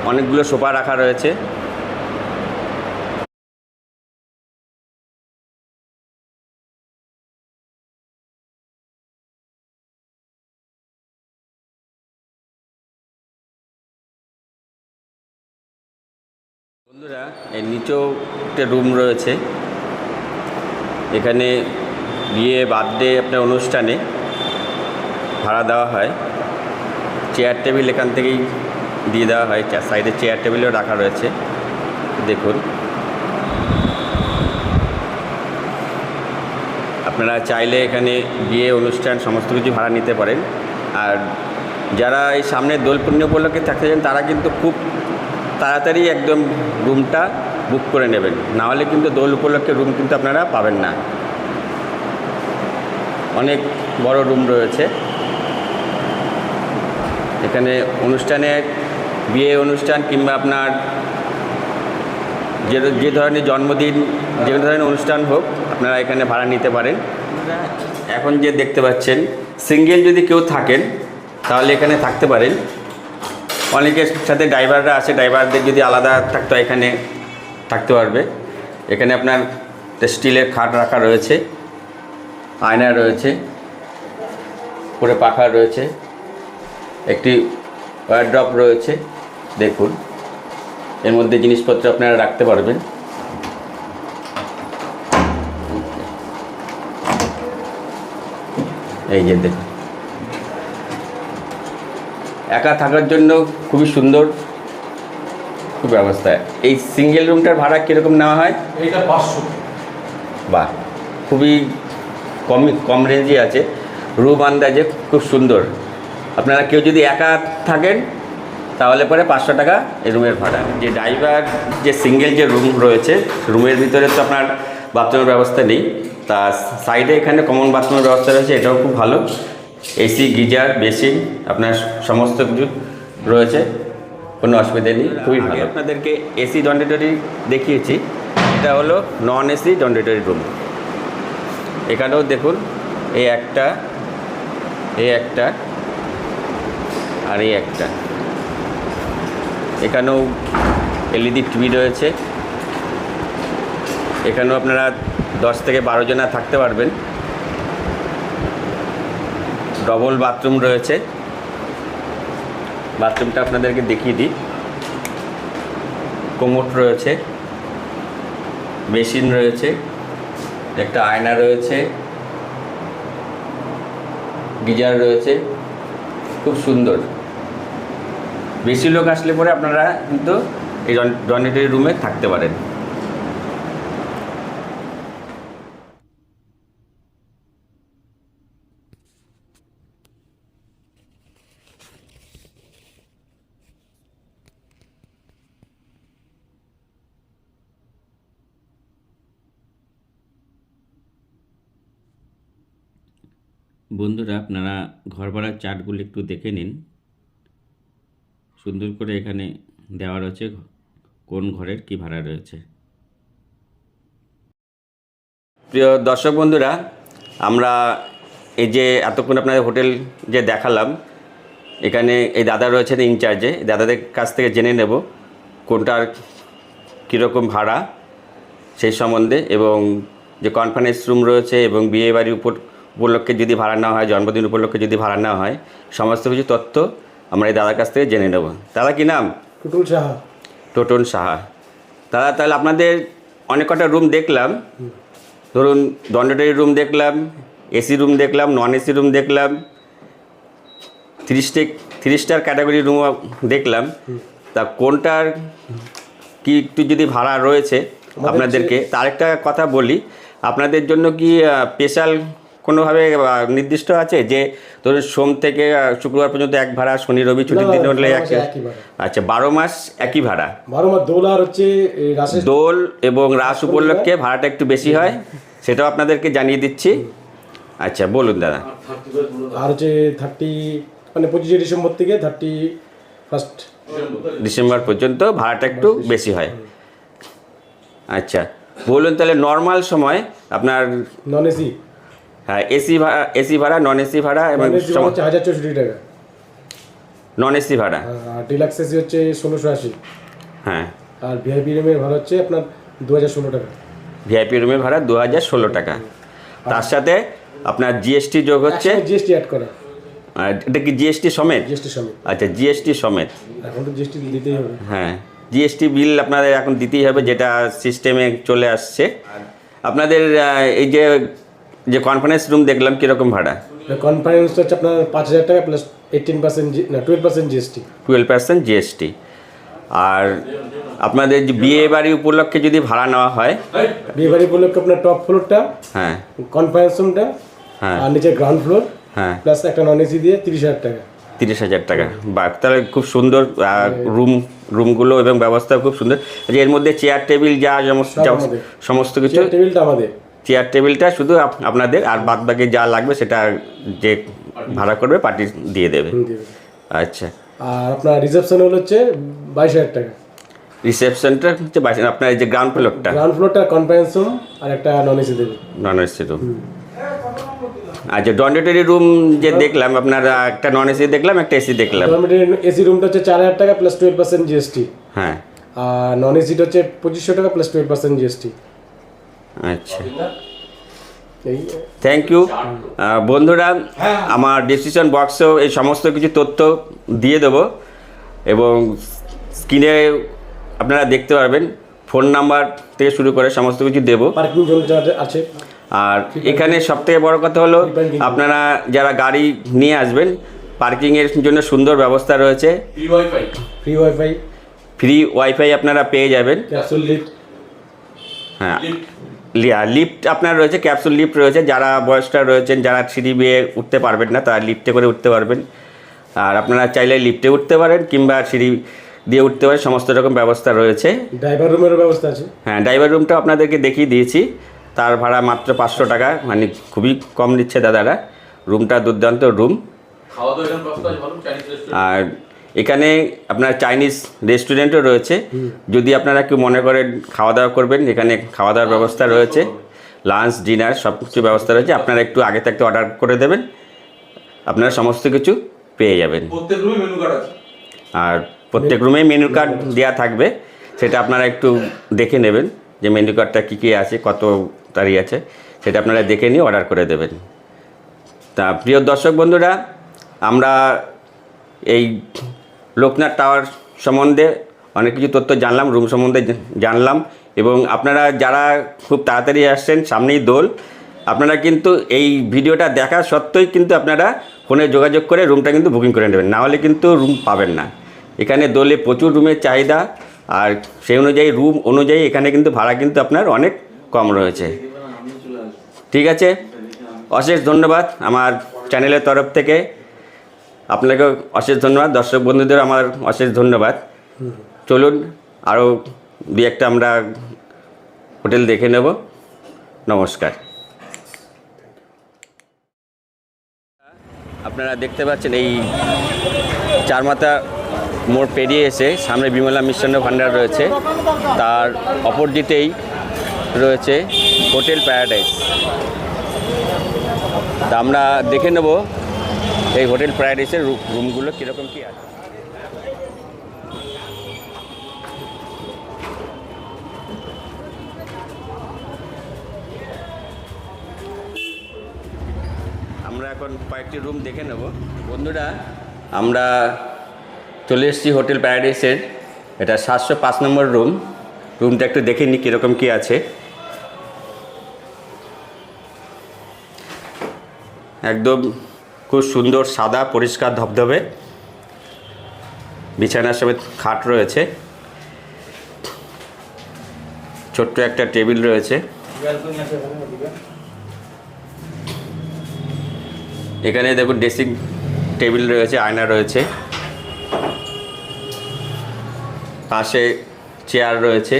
অনেকগুলো সোফা রাখা রয়েছে। বন্ধুরা, এর নিচেও একটা রুম রয়েছে। এখানে বিয়ে, বার্থডে আপনার অনুষ্ঠানে ভাড়া দেওয়া হয়। চেয়ার টেবিল এখান থেকেই দিয়ে দেওয়া হয়, সাইডে চেয়ার টেবিলও রাখা রয়েছে। দেখুন, আপনারা চাইলে এখানে বিয়ে অনুষ্ঠান সমস্ত কিছু ভাড়া নিতে পারেন। আর যারা এই সামনে দোল পূর্ণিমা উপলক্ষে থাকতে চান তারা কিন্তু খুব তাড়াতাড়ি একদম রুমটা বুক করে নেবেন, নাহলে কিন্তু দোল উপলক্ষে রুম কিন্তু আপনারা পাবেন না। অনেক বড় রুম রয়েছে এখানে। অনুষ্ঠানে, বিয়ে অনুষ্ঠান কিংবা আপনার যে ধরনের জন্মদিন, যে ধরনের অনুষ্ঠান হোক, আপনারা এখানে ভাড়া নিতে পারেন। এখন যে দেখতে পাচ্ছেন, সিঙ্গেল যদি কেউ থাকেন তাহলে এখানে থাকতে পারেন। অনেকের সাথে ড্রাইভাররা আসে, ড্রাইভারদের যদি আলাদা থাকতে হয় এখানে থাকতে পারবে। এখানে আপনার স্টিলের খাট রাখা রয়েছে, আয়না রয়েছে, পুরো পাখা রয়েছে, একটি ওয়ারড্রপ রয়েছে। দেখুন, এর মধ্যে জিনিসপত্র আপনারা রাখতে পারবেন। এই যে দেখুন, একা থাকার জন্য খুবই সুন্দর খুব ব্যবস্থা। এই সিঙ্গেল রুমটার ভাড়া কীরকম নেওয়া হয়? এইটা 500। বাহ, খুবই কম রেঞ্জে আছে, রুম আন্দাজে খুব সুন্দর। আপনারা কেউ যদি একা থাকেন তাহলে পরে 500 টাকা এই রুমের ভাড়া। যে ড্রাইভার, যে সিঙ্গেল যে রুম রয়েছে, রুমের ভিতরে তো আপনার বাথরুমের ব্যবস্থা নেই, তা সাইডে এখানে কমন বাথরুমের ব্যবস্থা রয়েছে, এটাও খুব ভালো। এসি, গিজার, বেসিন আপনার সমস্ত কিছু রয়েছে, কোনো অসুবিধা নেই, খুবই ভালো। আপনাদেরকে এসি ডন্ডেটরি দেখিয়েছি, এটা হলো নন এসি ডন্ডেটরি রুম। এখানেও দেখুন, এই একটা, এই একটা, আর এই একটা। এখানেও এলইডি টিভি রয়েছে। এখানেও আপনারা 10 থেকে 12 জনা থাকতে পারবেন। ডবল বাথরুম রয়েছে, বাথরুমটা আপনাদেরকে দেখিয়ে দিই। কোমোড রয়েছে, বেসিন রয়েছে, একটা আয়না রয়েছে, গিজার রয়েছে, খুব সুন্দর। বেশি লোক আসলে পরে আপনারা কিন্তু এই ডরমিটরি রুমে থাকতে পারেন। বন্ধুরা, আপনারা ঘর ভাড়ার চার্টগুলো একটু দেখে নিন। সুন্দর করে এখানে দেওয়া রয়েছে কোন ঘরের কি ভাড়া রয়েছে। প্রিয় দর্শক বন্ধুরা, আমরা এই যে এতক্ষণ আপনাদের হোটেল যে দেখালাম, এখানে এই দাদা রয়েছেন ইনচার্জে, দাদাদের কাছ থেকে জেনে নেব কোনটার কীরকম ভাড়া সেই সম্বন্ধে, এবং যে কনফারেন্স রুম রয়েছে এবং বিয়েবাড়ি উপলক্ষে যদি ভাড়া নেওয়া হয়, জন্মদিন উপলক্ষে যদি ভাড়া নেওয়া হয়, সমস্ত কিছু তথ্য আমরা এই দাদার কাছ থেকে জেনে নেব। দাদা কী নাম? টুটুল সাহা। টোটন সাহা। দাদা তাহলে আপনাদের অনেক কটা রুম দেখলাম, ধরুন ডন্ডেটরি রুম দেখলাম, এসি রুম দেখলাম, নন এসি রুম দেখলাম, 3 স্টার ক্যাটাগরি রুম দেখলাম। তা কোনটার কি একটু যদি ভাড়া রয়েছে আপনাদেরকে, তার একটা কথা বলি, আপনাদের জন্য কি স্পেশাল কোনোভাবে নির্দিষ্ট আছে যে ধরুন সোম থেকে শুক্রবার পর্যন্ত এক ভাড়া, শনি রবি ছুটির দিন হলে একই? আচ্ছা, 12 মাস একই ভাড়া। 12 মাস দোল আর হচ্ছে রাসের দোল এবং রাস উপলক্ষে ভাড়াটা একটু বেশি হয়, সেটাও আপনাদেরকে জানিয়ে দিচ্ছি। আচ্ছা বলুন দাদা। আর হচ্ছে 25 ডিসেম্বর থেকে 31 ডিসেম্বর পর্যন্ত ভাড়াটা একটু বেশি হয়। আচ্ছা বলুন তাহলে নর্মাল সময় আপনার নন এসি। হ্যাঁ, এসি ভাড়া, নন এসি ভাড়া এবং হচ্ছে 1064 টাকা। নন এসি ভাড়া। আর ডিলাক্স এসি হচ্ছে 1680। হ্যাঁ। আর ভিআইপি রুমের ভাড়া হচ্ছে আপনার 2016 টাকা। ভিআইপি রুমের ভাড়া 2016 টাকা। তার সাথে আপনার জিএসটি যোগ হচ্ছে। জিএসটি অ্যাড করা। এটা কি জিএসটি সমেত? জিএসটি সমেত। আচ্ছা, জিএসটি সমেত। এখন তো জিএসটি দিতেই হবে। হ্যাঁ, জিএসটি বিল আপনাদের এখন দিতেই হবে, যেটা সিস্টেমে চলে আসছে। আপনাদের এই যে কনফারেন্স রুম দেখলাম, কীরকম ভাড়া? কনফারেন্স হচ্ছে আপনার 5000 টাকা প্লাস 12% জিএসটি। 12% জিএসটি। আর আপনাদের যে বিয়ে বাড়ি উপলক্ষে যদি ভাড়া নেওয়া হয়, বিয়ে বাড়ি উপলক্ষে আপনার টপ ফ্লোরটা, হ্যাঁ, কনফারেন্স রুমটা, হ্যাঁ, আর নিচে গ্রাউন্ড ফ্লোর, হ্যাঁ, প্লাস একটা নন এসি দিয়ে 30,000 টাকা। 30,000 টাকা। বা তাহলে খুব সুন্দর রুমগুলো এবং ব্যবস্থা খুব সুন্দর। যে এর মধ্যে চেয়ার টেবিল যা সমস্ত কিছু, টেবিলটা আমাদের, চেয়ার টেবিলটা শুধু আপনাদের, আর বাদ বাকি যা লাগবে সেটা যে ভাড়া করবে পার্টি দিয়ে দেবে। আচ্ছা। আর আপনার রিসেপশন হচ্ছে 22,000 টাকা। রিসেপশনটা হচ্ছে আপনার এই যে গ্রাউন্ড ফ্লোরটা কনফারেন্স রুম আর একটা নন এসি দেবে। Non AC room. আচ্ছা, ডন্ডেটরি রুম যে দেখলাম আপনার, একটা নন এসি দেখলাম, একটা এসি দেখলাম। এসি রুমটা হচ্ছে 4,000 টাকা প্লাস 12% জিএসটি। হ্যাঁ। আর নন এসিটা হচ্ছে 2500 টাকা প্লাস 12% জিএসটি। আচ্ছা, থ্যাংক ইউ। বন্ধুরা, আমার ডিসক্রিপশন বক্সেও এই সমস্ত কিছু তথ্য দিয়ে দেবো, এবং স্ক্রিনে আপনারা দেখতে পারবেন, ফোন নাম্বার থেকে শুরু করে সমস্ত কিছু দেবো। পার্কিং জোন আছে। আর এখানে সবথেকে বড় কথা হলো, আপনারা যারা গাড়ি নিয়ে আসবেন, পার্কিংয়ের জন্য সুন্দর ব্যবস্থা রয়েছে। ফ্রি ওয়াইফাই আপনারা পেয়ে যাবেন। Capsule lift. হ্যাঁ, লিফট আপনার রয়েছে, ক্যাপসুল লিফট রয়েছে। যারা বয়স্ক রয়েছেন, যারা সিঁড়ি বেয়ে উঠতে পারবেন না, তারা লিফটে করে উঠতে পারবেন। আর আপনারা চাইলে লিফটে উঠতে পারেন কিংবা সিঁড়ি দিয়ে উঠতে পারেন, সমস্ত রকম ব্যবস্থা রয়েছে। ড্রাইভার রুমেরও ব্যবস্থা আছে। হ্যাঁ, ড্রাইভার রুমটাও আপনাদেরকে দেখিয়ে দিয়েছি। তার ভাড়া মাত্র 500 টাকা, মানে খুবই কম নিচ্ছে দাদারা। রুমটা দুর্দান্ত রুম। আর এখানে আপনার চাইনিজ রেস্টুরেন্টও রয়েছে। যদি আপনারা কেউ মনে করেন খাওয়া দাওয়া করবেন, এখানে খাওয়া দাওয়ার ব্যবস্থা রয়েছে, লাঞ্চ ডিনার সব কিছু ব্যবস্থা রয়েছে। আপনারা একটু আগে থাকতে অর্ডার করে দেবেন, আপনারা সমস্ত কিছু পেয়ে যাবেন। আর প্রত্যেক রুমেই মেনু কার্ড দেওয়া থাকবে, সেটা আপনারা একটু দেখে নেবেন যে মেনু কার্ডটা কী কী আছে, কত তারিখ আছে, সেটা আপনারা দেখে নিয়ে অর্ডার করে দেবেন। তা প্রিয় দর্শক বন্ধুরা, আমরা এই লোকনাথ টাওয়ার সম্বন্ধে অনেক কিছু তথ্য জানলাম, রুম সম্বন্ধে জানলাম। এবং আপনারা যারা খুব তাড়াতাড়ি আসছেন, সামনেই দোল, আপনারা কিন্তু এই ভিডিওটা দেখা সত্ত্বেই কিন্তু আপনারা ফোনে যোগাযোগ করে রুমটা কিন্তু বুকিং করে নেবেন, না হলে কিন্তু রুম পাবেন না। এখানে দোলে প্রচুর রুমের চাহিদা, আর সেই অনুযায়ী রুম অনুযায়ী এখানে কিন্তু ভাড়া কিন্তু আপনার অনেক কম রয়েছে। ঠিক আছে, অশেষ ধন্যবাদ আমার চ্যানেলের তরফ থেকে। আপনাকে অশেষ ধন্যবাদ, দর্শক বন্ধুদের আমার অশেষ ধন্যবাদ। চলুন আরও দু একটা আমরা হোটেল দেখে নেব। নমস্কার। আপনারা দেখতে পাচ্ছেন এই চারমাথা মোড় পেরিয়ে এসে সামনে বিমলা মিষ্টান্ন ভাণ্ডার রয়েছে, তার অপোজিটেই রয়েছে হোটেল প্যারাডাইস। তা আমরা দেখে নেব এই হোটেল প্যারাডাইসের রুমগুলো কীরকম কী আছে। আমরা এখন কয়েকটি রুম দেখে নেব। বন্ধুরা, আমরা চলে এসেছি হোটেল প্যারাডাইসের, এটা 705 নম্বর রুম। রুমটা একটু দেখে নিই কীরকম কী আছে। একদম খুব সুন্দর সাদা পরিষ্কার ধবধবে, বিছানার সমেত খাট রয়েছে, ছোট্ট একটা টেবিল রয়েছে, এখানে দেখুন ড্রেসিং টেবিল রয়েছে, আয়না রয়েছে, পাশে চেয়ার রয়েছে।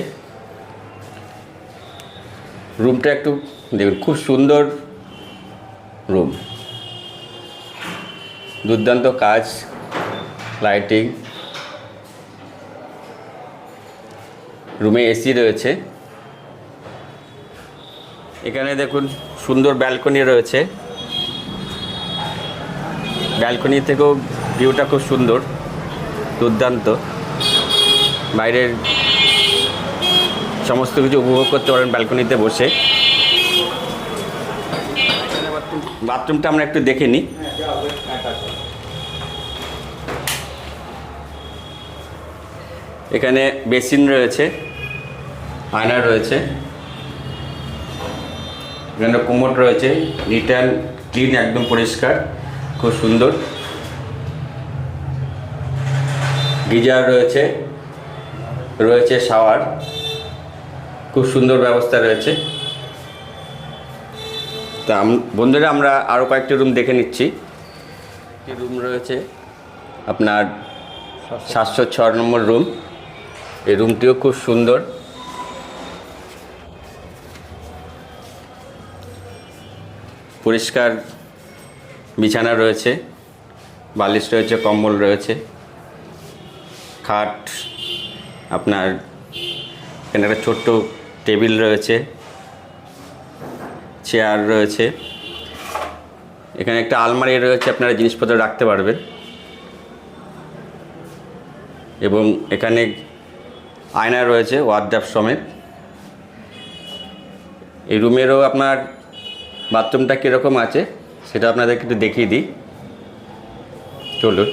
রুমটা একটু দেখুন, খুব সুন্দর রুম, দুর্দান্ত কাজ, লাইটিং, রুমে এসি রয়েছে। এখানে দেখুন সুন্দর ব্যালকনি রয়েছে, ব্যালকনি থেকেও ভিউটা খুব সুন্দর, দুর্দান্ত। বাইরের সমস্ত কিছু উপভোগ করতে পারেন ব্যালকনিতে বসে। বাথরুমটা আমরা একটু দেখে নিই। এখানে বেসিন রয়েছে, আয়না রয়েছে, এখানে কোমোড রয়েছে, নিট অ্যান্ড ক্লিন, একদম পরিষ্কার, খুব সুন্দর। গিজার রয়েছে, রয়েছে শাওয়ার, খুব সুন্দর ব্যবস্থা রয়েছে। তা বন্ধুরা, আমরা আরও কয়েকটি রুম দেখে নিচ্ছি। একটি রুম রয়েছে আপনার 706 নম্বর রুম। এই রুমটিও খুব সুন্দর, পরিষ্কার বিছানা রয়েছে, বালিশ রয়েছে, কম্বল রয়েছে, খাট, আপনার এখানে একটা ছোট্ট টেবিল রয়েছে, চেয়ার রয়েছে, এখানে একটা আলমারি রয়েছে, আপনারা জিনিসপত্র রাখতে পারবেন। এবং এখানে আয়না রয়েছে, ওয়ার্ড্রপ সমেত। এই রুমেরও আপনার বাথরুমটা কীরকম আছে সেটা আপনাদেরকে একটু দেখিয়ে দিই, চলুন।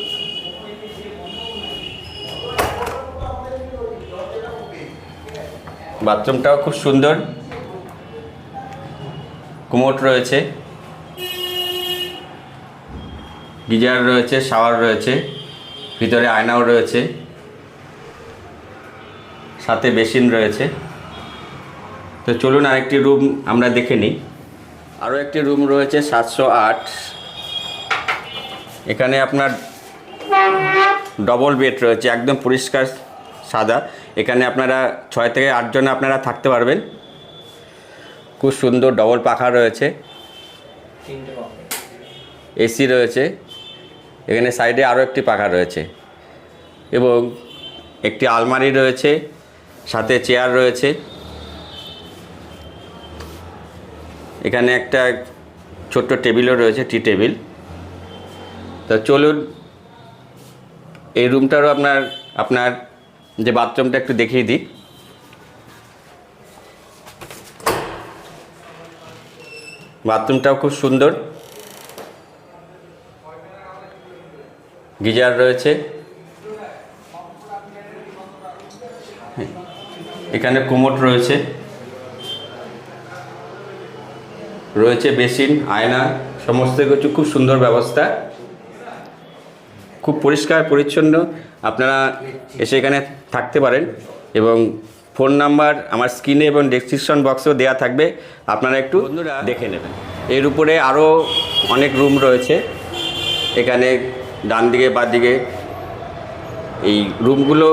বাথরুমটাও খুব সুন্দর, কোমোড রয়েছে, গিজার রয়েছে, শাওয়ার রয়েছে, ভিতরে আয়নাও রয়েছে, সাথে বেসিন রয়েছে। তো চলুন আরেকটি রুম আমরা দেখে নিই। আরও একটি রুম রয়েছে 708। এখানে আপনার ডবল বেড রয়েছে, একদম পরিষ্কার সাদা। এখানে আপনারা 6 থেকে 8 জন আপনারা থাকতে পারবেন। খুব সুন্দর ডবল পাখা রয়েছে, এসি রয়েছে, এখানে সাইডে আরও একটি পাখা রয়েছে এবং একটি আলমারি রয়েছে, সাথে চেয়ার রয়েছে। এখানে একটা ছোট্ট টেবিলও রয়েছে, টি টেবিল। তো চলুন এই রুমটারও আপনার যে বাথরুমটা একটু দেখিয়ে দিই। বাথরুমটাও খুব সুন্দর, গিজার রয়েছে, এখানে কোমোড রয়েছে, রয়েছে বেসিন, আয়না, সমস্ত কিছু খুব সুন্দর ব্যবস্থা, খুব পরিষ্কার পরিচ্ছন্ন। আপনারা এসে এখানে থাকতে পারেন এবং ফোন নাম্বার আমার স্ক্রিনে এবং ডেসক্রিপশন বক্সেও দেওয়া থাকবে, আপনারা একটু দেখে নেবেন। এর উপরে আরও অনেক রুম রয়েছে, এখানে ডান দিকে বাঁ দিকে এই রুমগুলো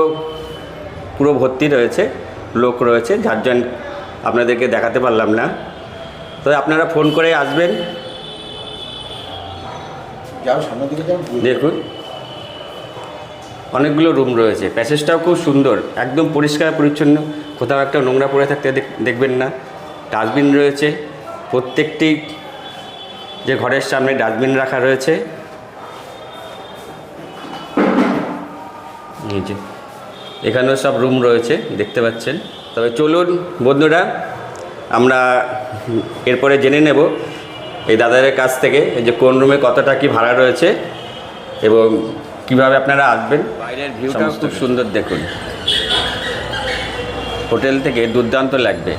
পুরো ভর্তি রয়েছে, লোক রয়েছে, যার জন্য আপনাদেরকে দেখাতে পারলাম না। তো আপনারা ফোন করে আসবেন। দেখুন অনেকগুলো রুম রয়েছে, প্যাসেজটাও খুব সুন্দর, একদম পরিষ্কার পরিচ্ছন্ন, কোথাও একটা নোংরা পড়ে থাকতে দেখবেন না। ডাস্টবিন রয়েছে, প্রত্যেকটি যে ঘরের সামনে ডাস্টবিন রাখা রয়েছে। এখানেও সব রুম রয়েছে, দেখতে পাচ্ছেন। তবে চলুন বন্ধুরা, আমরা এরপরে জেনে নেব এই দাদাদের কাছ থেকে যে কোন রুমে কতটা কি ভাড়া রয়েছে এবং কিভাবে আপনারা আসবেন। বাইরের ভিউটা খুব সুন্দর, দেখুন হোটেল থেকে দুর্দান্ত লাগবে।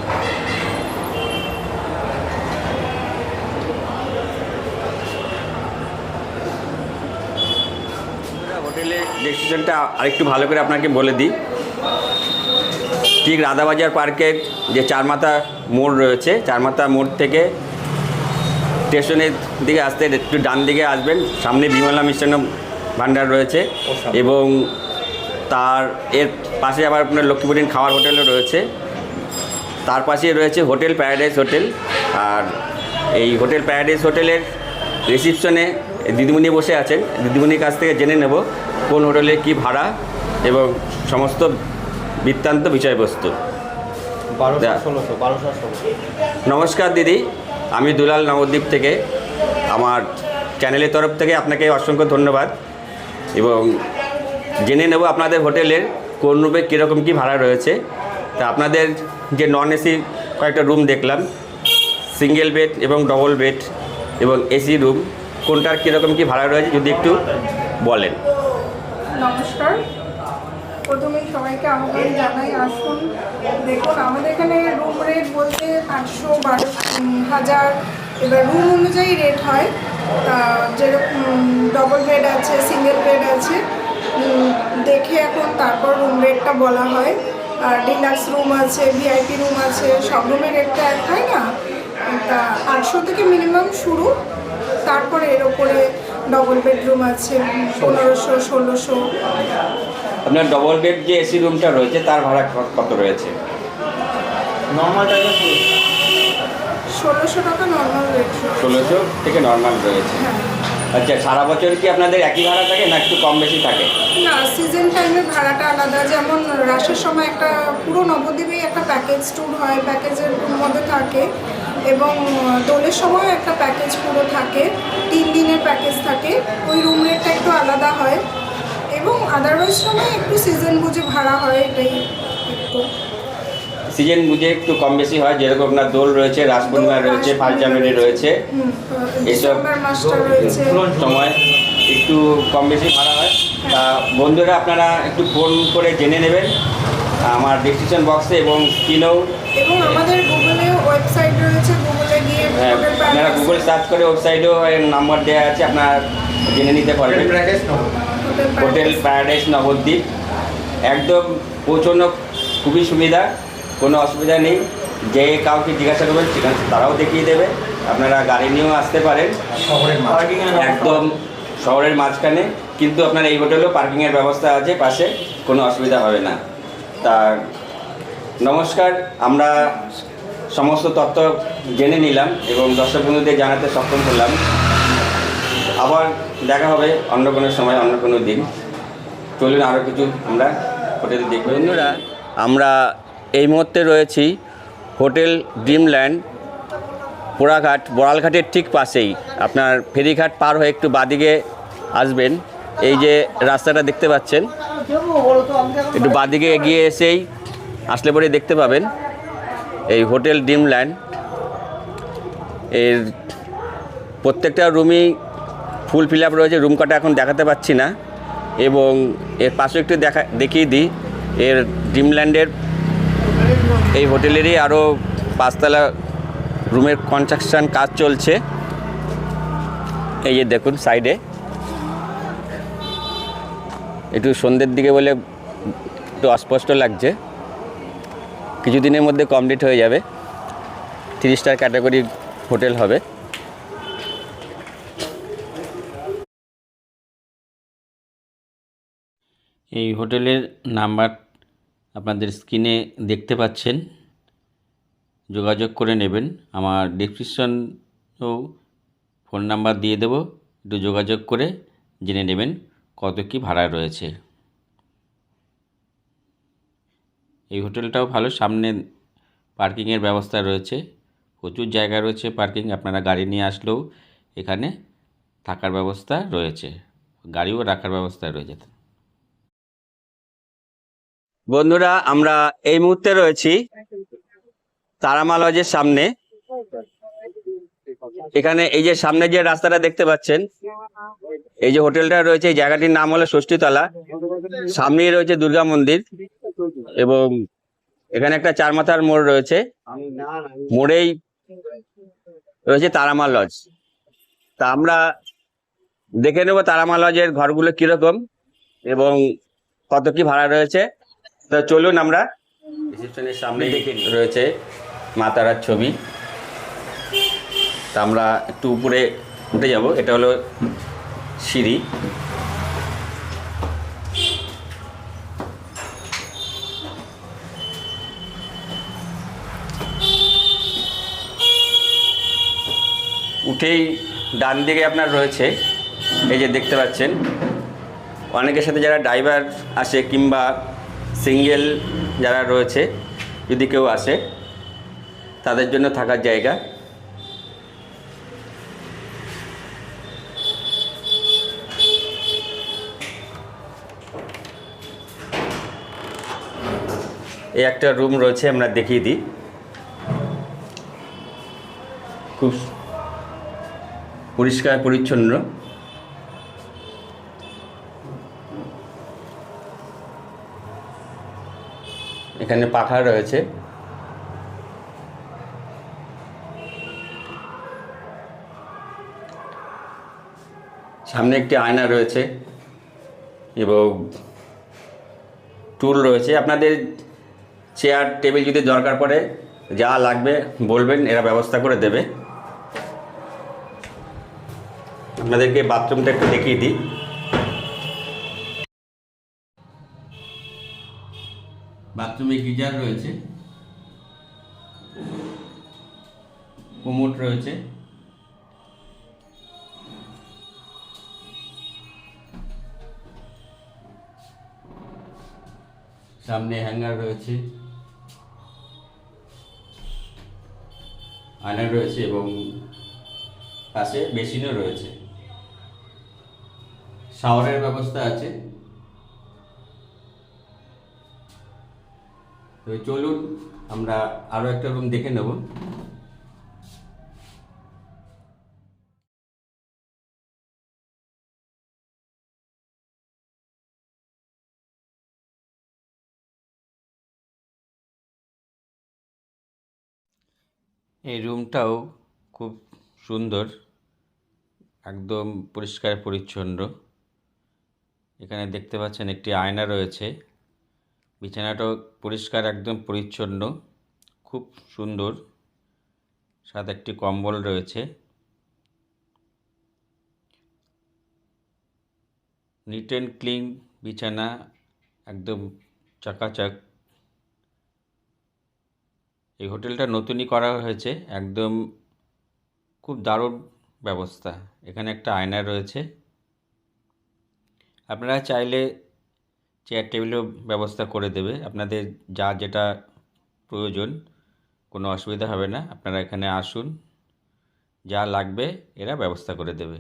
হোটেলের ডেস্টিনেশনটা আরেকটু ভালো করে আপনাকে বলে দিই। ঠিক রাধাবাজার পার্কের যে চারমাথা মোড় রয়েছে, চারমাথা মোড় থেকে স্টেশনের দিকে আসতে একটু ডান দিকে আসবেন, সামনে বিমলা মিষ্টান্ন ভাণ্ডার রয়েছে এবং তার এর পাশে আবার আপনার লক্ষ্মীপুরিন খাওয়ার হোটেলও রয়েছে। তার পাশে রয়েছে হোটেল প্যারাডাইস হোটেল। আর এই হোটেল প্যারাডাইস হোটেলের রিসিপশনে দিদিমণি বসে আছেন, দিদিমণির কাছ থেকে জেনে নেব কোন হোটেলে কি ভাড়া এবং সমস্ত বৃত্তান্ত বিষয়বস্তু। নমস্কার দিদি, আমি দুলাল নবদ্বীপ থেকে, আমার চ্যানেলের তরফ থেকে আপনাকে অসংখ্য ধন্যবাদ এবং জেনে নেব আপনাদের হোটেলের কোন রুমে কীরকম কী ভাড়া রয়েছে। তা আপনাদের যে নন এসি কয়েকটা রুম দেখলাম, সিঙ্গেল বেড এবং ডবল বেড এবং এসি রুম, কোনটার কীরকম কী ভাড়া রয়েছে যদি একটু বলেন। নমস্কার, প্রথমেই সবাইকে আমন্ত্রণ জানাই, আসুন দেখুন। আমাদের এখানে রুম রেট বলতে 800, 12,000, এবার রুম অনুযায়ী রেট হয়। তা যেরকম ডবল বেড আছে, সিঙ্গেল বেড আছে, দেখে এখন তারপর রুম রেটটা বলা হয়। আর ডিলাক্স রুম আছে, ভিআইপি রুম আছে, সব রুমের রেটটা এক হয় না। তা 800 থেকে মিনিমাম শুরু, তারপরে এর ওপরে ডবল বেডরুম আছে 1500, 1600। আপনার ডবল বেড যে এসি রুমটা রয়েছে তার ভাড়া কত রয়েছে? নর্মালটা 1600 টাকা নর্মাল রেট। 1600 থেকে নর্মাল রয়েছে। হ্যাঁ। আচ্ছা, সারা বছর কি আপনাদের একই ভাড়া থাকে না একটু কম বেশি থাকে? না, সিজন টাইমে ভাড়াটা আলাদা। যেমন রাসের সময় একটা পুরো নবদ্বীপেই একটা প্যাকেজ ট্যুর হয়, প্যাকেজের মধ্যে থাকে, এবং দোলের সময় একটা প্যাকেজ পুরো থাকে, 3 দিনের প্যাকেজ থাকে, ওই রুম রেটটা একটু আলাদা হয়। এবং আদারওয়াইজ সময় একটু সিজন বুঝে ভাড়া হয়, এটাই একটু সিজন বুঝে একটু কম বেশি হয়। যেরকম আপনার দোল রয়েছে, রাস পূর্ণিমা রয়েছে, 1 জানুয়ারি রয়েছে, এইসব মাসটা রয়েছে, সময় একটু কম বেশি ভাড়া হয়। তা বন্ধুরা আপনারা একটু ফোন করে জেনে নেবেন আমার ডেসক্রিপশন বক্সে এবং স্ক্রিনেও। এবং আমাদের গুগলে ওয়েবসাইট রয়েছে, গুগলে গিয়ে আপনারা গুগল সার্চ করে ওয়েবসাইটেও নাম্বার দেওয়া আছে, আপনারা জেনে নিতে পারবেন। হোটেল প্যারাডাইস নবদ্বীপ একদম পৌঁছানো খুবই সুবিধা, কোনো অসুবিধা নেই। যে কাউকে জিজ্ঞাসা করবেন সেখানে তারাও দেখিয়ে দেবে। আপনারা গাড়ি নিয়েও আসতে পারেন, একদম শহরের মাঝখানে, কিন্তু আপনার এই হোটেলেও পার্কিংয়ের ব্যবস্থা আছে পাশে, কোনো অসুবিধা হবে না। তা নমস্কার, আমরা সমস্ত তথ্য জেনে নিলাম এবং দর্শক বন্ধুদের জানাতে সক্ষম হলাম। আবার দেখা হবে অন্য কোনো সময়, অন্য কোনো দিন। চলুন আরও কিছু আমরা হোটেল দেখব। বন্ধুরা, আমরা এই মুহূর্তে রয়েছি হোটেল ড্রিমল্যান্ড, পোড়াঘাট, বড়ালঘাটের ঠিক পাশেই। আপনার ফেরিঘাট পার হয়ে একটু বাদিকে আসবেন, এই যে রাস্তাটা দেখতে পাচ্ছেন, একটু বাদিকে এগিয়ে এসেই আসলে পরে দেখতে পাবেন এই হোটেল ড্রিমল্যান্ড। এর প্রত্যেকটা রুমই ফুল ফিল আপ রয়েছে, রুম কটা এখন দেখাতে পাচ্ছি না। এবং এর পাশে একটু দেখিয়ে দিই, এর ড্রিমল্যান্ডের এই হোটেলেরই আরও 5তলা রুমের কনস্ট্রাকশান কাজ চলছে। এই যে দেখুন সাইডে, একটু সন্ধ্যের দিকে বলে একটু অস্পষ্ট লাগছে, কিছুদিনের মধ্যে কমপ্লিট হয়ে যাবে, 3 স্টার ক্যাটাগরি হোটেল হবে। এই হোটেলের নাম্বার আপনাদের স্ক্রিনে দেখতে পাচ্ছেন, যোগাযোগ করে নেবেন। আমার ডেসক্রিপশনেও ফোন নাম্বার দিয়ে দেবো, একটু যোগাযোগ করে জেনে নেবেন কত কি ভাড়া রয়েছে। এই হোটেলটাও ভালো, সামনে পার্কিংয়ের ব্যবস্থা রয়েছে, প্রচুর জায়গা রয়েছে পার্কিং। আপনারা গাড়ি নিয়ে আসলেও এখানে থাকার ব্যবস্থা রয়েছে, গাড়িও রাখার ব্যবস্থা রয়েছে। বন্ধুরা, আমরা এই মুহূর্তে রয়েছি তারামা লজের সামনে। এখানে এই যে সামনে যে রাস্তাটা দেখতে পাচ্ছেন, এই যে হোটেলটা রয়েছে, এই জায়গাটির নাম হলো ষষ্ঠীতলা। সামনেই রয়েছে দুর্গা মন্দির এবং এখানে একটা চার মাথার মোড় রয়েছে, মোড়েই রয়েছে তারামা লজ। তা আমরা দেখে নেব তারামা লজের ঘরগুলো কিরকম এবং কত কি ভাড়া রয়েছে। তো চলুন, আমরা রিসেপশনের সামনে রয়েছে মা তারার ছবি। তা আমরা একটু উপরে উঠে যাব। এটা হলো সিঁড়ি। উঠেই ডান দিকে আপনার রয়েছে, এই যে দেখতে পাচ্ছেন, অনেকের সাথে যারা ড্রাইভার আসে কিংবা সিঙ্গেল যারা রয়েছে, যদি কেউ আসে তাদের জন্য থাকার জায়গা। এই একটা রুম রয়েছে, আমরা দেখিয়ে দিই। খুব পরিষ্কার পরিচ্ছন্ন। এখানে পাখা রয়েছে। সামনে একটি আয়না রয়েছে এবং টুল রয়েছে। আপনাদের চেয়ার টেবিল যদি দরকার পড়ে, যা লাগবে বলবেন, এরা ব্যবস্থা করে দেবে। আপনাদেরকে বাথরুমটা একটু দেখিয়ে দিই। বাথরুমে গিজার রয়েছে, কোমোড রয়েছে, সামনে হ্যাঙ্গার রয়েছে, আয়না রয়েছে এবং পাশে বেসিনও রয়েছে। শাওয়ারের ব্যবস্থা আছে। তো চলুন, আমরা আরও একটা রুম দেখে নেব। এই রুমটাও খুব সুন্দর, একদম পরিষ্কার পরিচ্ছন্ন। এখানে দেখতে পাচ্ছেন একটি আয়না রয়েছে, বিছানাটাও পরিষ্কার, একদম পরিচ্ছন্ন, খুব সুন্দর। সাথে একটি কম্বল রয়েছে। নিট অ্যান্ড ক্লিন বিছানা, একদম চকাচক। এই হোটেলটা নতুনই করা হয়েছে, একদম খুব দারুণ ব্যবস্থা। এখানে একটা আয়না রয়েছে। আপনারা চাইলে চেয়ার টেবিলও ব্যবস্থা করে দেবে, আপনাদের যা যেটা প্রয়োজন, কোনো অসুবিধা হবে না। আপনারা এখানে আসুন, যা লাগবে এরা ব্যবস্থা করে দেবে।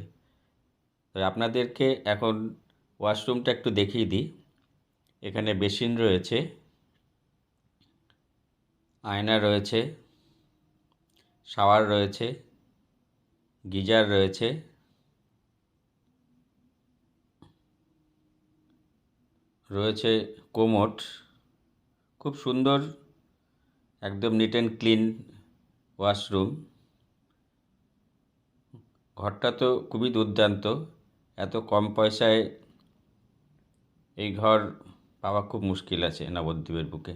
তো আপনাদেরকে এখন ওয়াশরুমটা একটু দেখিয়ে দিই। এখানে বেসিন রয়েছে, আয়না রয়েছে, শাওয়ার রয়েছে, গিজার রয়েছে, রয়েছে কোমোড। খুব সুন্দর, একদম নিট অ্যান্ড ক্লিন ওয়াশরুম। ঘরটা তো খুবই দুর্দান্ত। এত কম পয়সায় এই ঘর পাওয়া খুব মুশকিল আছে নবদ্বীপের বুকে।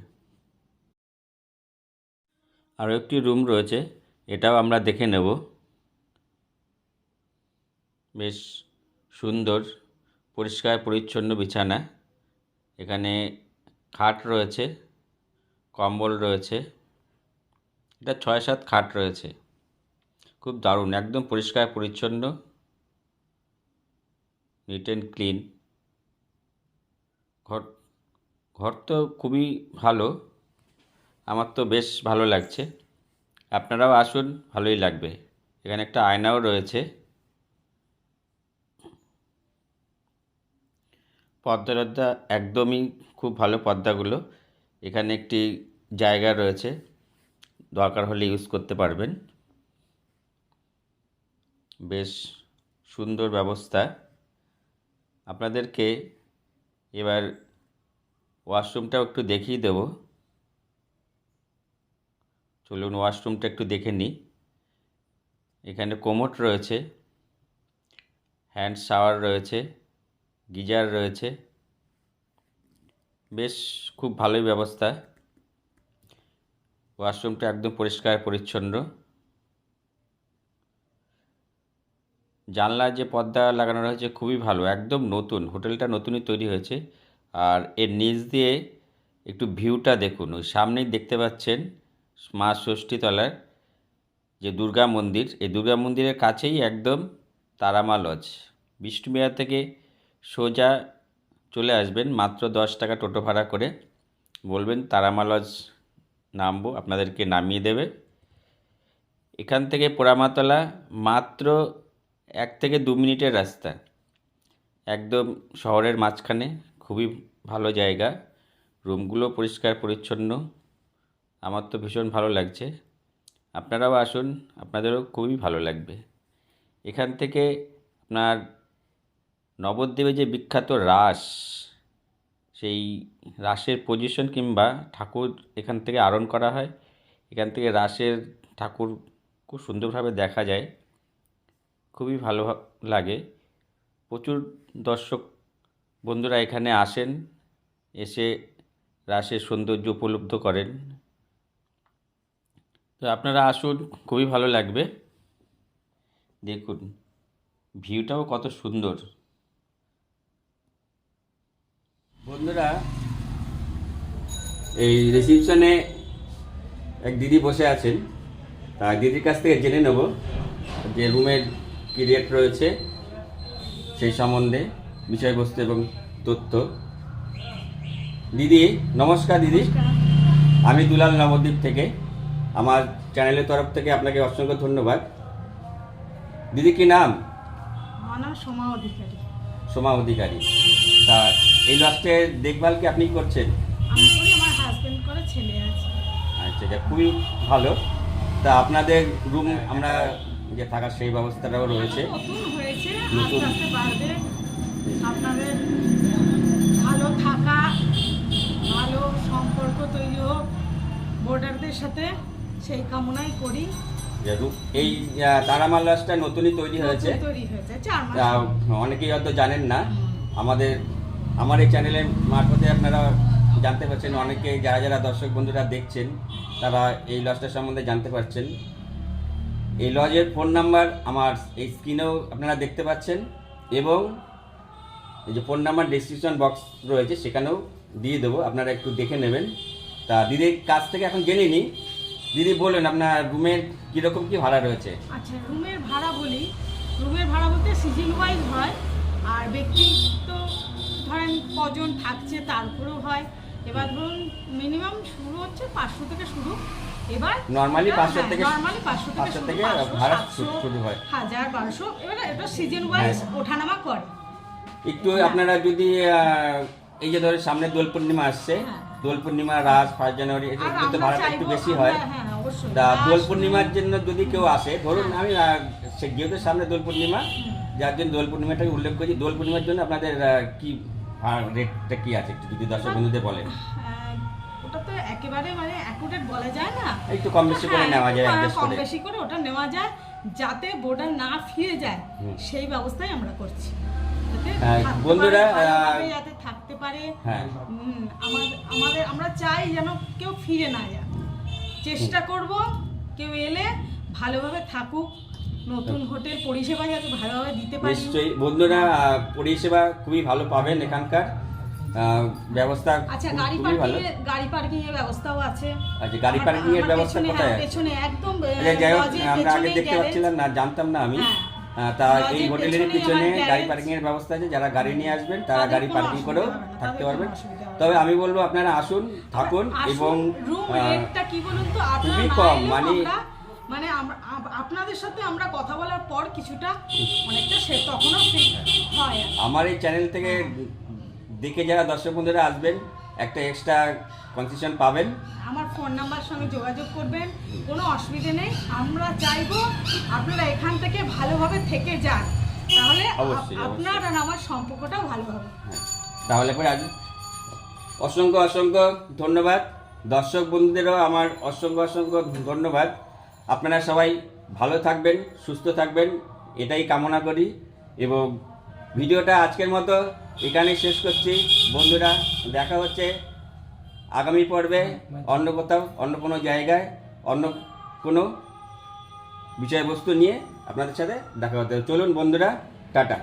আরও একটি রুম রয়েছে, এটাও আমরা দেখে নেব। বেশ সুন্দর, পরিষ্কার পরিচ্ছন্ন বিছানা। এখানে খাট রয়েছে, কম্বল রয়েছে। এটা 6-7 খাট রয়েছে। খুব দারুণ, একদম পরিষ্কার পরিচ্ছন্ন, নিট অ্যান্ড ক্লিন। ঘর তো খুবই ভালো, আমার তো বেশ ভালো লাগছে। আপনারাও আসুন, ভালোই লাগবে। এখানে একটা আয়নাও রয়েছে। পর্দা একদমই খুব ভালো পর্দাগুলো। এখানে একটি জায়গা রয়েছে, দরকার হলে ইউজ করতে পারবেন। বেশ সুন্দর ব্যবস্থা। আপনাদেরকে এবার ওয়াশরুমটাও একটু দেখিয়ে দেব। চলুন ওয়াশরুমটা একটু দেখে নিই। এখানে কোমোড রয়েছে, হ্যান্ড শাওয়ার রয়েছে, গিজার রয়েছে, বেশ খুব ভালোই ব্যবস্থা। ওয়াশরুমটা একদম পরিষ্কার পরিচ্ছন্ন। জানলার যে পর্দা লাগানো রয়েছে খুবই ভালো, একদম নতুন, হোটেলটা নতুনই তৈরি হয়েছে। আর এর নিচ দিয়ে একটু ভিউটা দেখুন, ওই সামনেই দেখতে পাচ্ছেন মা ষষ্ঠীতলার যে দুর্গা মন্দির, এই দুর্গা মন্দিরের কাছেই একদম তারামা লজ। বিষ্ণুবিহার থেকে সোজা চলে আসবেন, মাত্র 10 টাকা টোটো ভাড়া করে বলবেন তারামা লজ নামবো, আপনাদেরকে নামিয়ে দেবে। এখান থেকে পোড়ামাতলা মাত্র 1 থেকে 2 মিনিটের রাস্তা, একদম শহরের মাঝখানে, খুবই ভালো জায়গা। রুমগুলো পরিষ্কার পরিচ্ছন্ন, আমার তো ভীষণ ভালো লাগছে। আপনারাও আসুন, আপনাদেরও খুবই ভালো লাগবে। এখান থেকে আপনার নবদ্বীপে যে বিখ্যাত রাস, সেই রাসের পজিশন কিংবা ঠাকুর এখান থেকে আরোহণ করা হয়। এখান থেকে রাসের ঠাকুর খুব সুন্দরভাবে দেখা যায়, খুবই ভালো লাগে। প্রচুর দর্শক বন্ধুরা এখানে আসেন, এসে রাসের সৌন্দর্য উপলব্ধ করেন। তো আপনারা আসুন, খুবই ভালো লাগবে। দেখুন ভিউটাও কত সুন্দর। বন্ধুরা, এই রিসিপশনে এক দিদি বসে আছেন, তা দিদির কাছ থেকে জেনে নেব যে রুমের কী রেট রয়েছে, সেই সম্বন্ধে বিষয়বস্তু এবং তথ্য। দিদি নমস্কার। দিদি, আমি দুলাল নবদ্বীপ থেকে, আমার চ্যানেলের তরফ থেকে আপনাকে অসংখ্য ধন্যবাদ। দিদি কি নাম? আমার নাম সোমা অধিকারী। সোমা অধিকারী। তা এই লজটের দেখভাল কি আপনি করছেন? আমি করি, আমার হাজবেন্ড করে, ছেলে আছে। আচ্ছা, এটা খুবই ভালো। তা আপনাদের রুম আমরা যে থাকার সেই ব্যবস্থাটাও রয়েছে, নতুন হয়েছে, নতুন। আস্তে আস্তে বাড়বে। আপনাদের ভালো থাকা, ভালো সম্পর্ক তৈরি হোক বোর্ডারদের সাথে, সেই কামনাই করি। যে এই তারামা লজটা নতুনই তৈরি হয়েছে, নতুন তৈরি হয়েছে 4 মাস। তা অনেকেই হয়তো জানেন না। আমার এই চ্যানেলের মারফতে আপনারা জানতে পারছেন, অনেকে যারা যারা দর্শক বন্ধুরা দেখছেন তারা এই লজটার সম্বন্ধে জানতে পারছেন। এই লজের ফোন নাম্বার আমার এই স্ক্রিনেও আপনারা দেখতে পাচ্ছেন, এবং এই যে ফোন নাম্বার ডেসক্রিপশন বক্স রয়েছে সেখানেও দিয়ে দেবো, আপনারা একটু দেখে নেবেন। তা দিদির কাছ থেকে এখন জেনে নিই। দিদি বলুন আপনার রুমের কীরকম কী ভাড়া রয়েছে? আচ্ছা, রুমের ভাড়া বলি। রুমের ভাড়া বলতে সিজন ওয়াইজ হয়, আর ব্যক্তি তো ধরেন কজন থাকছে তার উপরেও হয়। এবার ধরুন মিনিমাম শুরু হচ্ছে 500 থেকে শুরু। এবার নর্মালি 500 থেকে নর্মালি 500 থেকে ভাড়া 700, শুরু হয়, 1000, 1200। এবার এটা সিজন ওয়াইজ ওঠানামা করে। একটু আপনারা যদি এই যে ধরে সামনে দোল পূর্ণিমা আসছে, হ্যাঁ। দোল পূর্ণিমা, রাস, 1 জানুয়ারি, আর এগুলোতে আমরা ভাড়াটা একটু চাইবো, বেশি হয়। হ্যাঁ অবশ্যই। তা রাস, দোল পূর্ণিমার জন্য যদি কেউ আসে, ধরুন আমি যেহেতু সামনে দোল পূর্ণিমা, যার জন্য দোল পূর্ণিমাটাকে উল্লেখ করছি, দোল পূর্ণিমার জন্য আপনাদের কি রেটটা কি আছে একটু যদি দর্শক বন্ধুদের বলেন। ওটা তো একেবারে মানে অ্যাকুরেট বলা যায় না, একটু কম বেশি করে নেওয়া যায়, অ্যাডজাস্ট কম করে। বেশি করে ওটা নেওয়া যায়, যাতে বোর্ডার না ফিরে যায় সেই ব্যবস্থাই আমরা করছি। যাতে হ্যাঁ, থাকতে বন্ধুরা, পারে, ভালোভাবে যাতে থাকতে পারে। হ্যাঁ। আমরা চাই যেন কেউ ফিরে না যায়। চেষ্টা করব কেউ এলে ভালোভাবে থাকুক, নতুন হোটেল পরিষেবা যাতে ভালোভাবে দিতে পারি। নিশ্চয়ই বন্ধুরা, পরিষেবা খুবই ভালো পাবেন এখানকার, ব্যবস্থা আচ্ছা, গাড়ি পার্কিং এর ব্যবস্থাও আছে। আচ্ছা, গাড়ি পার্কিং এর ব্যবস্থা কোথায় আছে? পেছনে একদম আচ্ছা, যাই হোক, লজের আমরা আগে পেছনেই দেখতে গ্যারেজ। পাচ্ছিলাম না, জানতাম না আমি। হ্যাঁ। তা লজের এই হোটেলের পেছনেই পিছনে আমার গাড়ি গ্যারেজ। পার্কিং এর ব্যবস্থা আছে, যারা গাড়ি নিয়ে আসবেন তারা তাদের গাড়ি কোনো পার্কিং করেও অসুবিধা হবে না, থাকতে তাদের পারবেন। কোনো অসুবিধা হবে না। তবে আমি বলবো আপনারা আসুন, থাকুন, এবং রুম রেটটা কি বলুন তো, আপনারা খুবই না কম, এলেও মানে আপনাদের সাথে আমরা কথা বলার পর কিছুটা অনেকটা তখনও হয় আর কি। আমার এই চ্যানেল থেকে দেখে যারা দর্শক বন্ধুরা আসবেন, একটা এক্সট্রা কনসেশন পাবেন। আমার ফোন নাম্বার সঙ্গে যোগাযোগ করবেন, কোনো অসুবিধে নেই। আমরা চাইবো আপনারা এখান থেকে ভালোভাবে থেকে যান, তাহলে অবশ্যই, আপনার আর আমার সম্পর্কটাও ভালো হবে। তাহলে পরে আজ অসংখ্য অসংখ্য ধন্যবাদ। দর্শক বন্ধুদেরও আমার অসংখ্য অসংখ্য ধন্যবাদ। আপনারা সবাই ভালো থাকবেন, সুস্থ থাকবেন, এটাই কামনা করি। এবং ভিডিওটা আজকের মতো এখানেই শেষ করছি। বন্ধুরা, দেখা হচ্ছে আগামী পর্বে অন্য কোথাও, অন্য কোনো জায়গায়, অন্য কোনো বিষয়বস্তু নিয়ে আপনাদের সাথে দেখা হতে। চলুন বন্ধুরা, টাটা।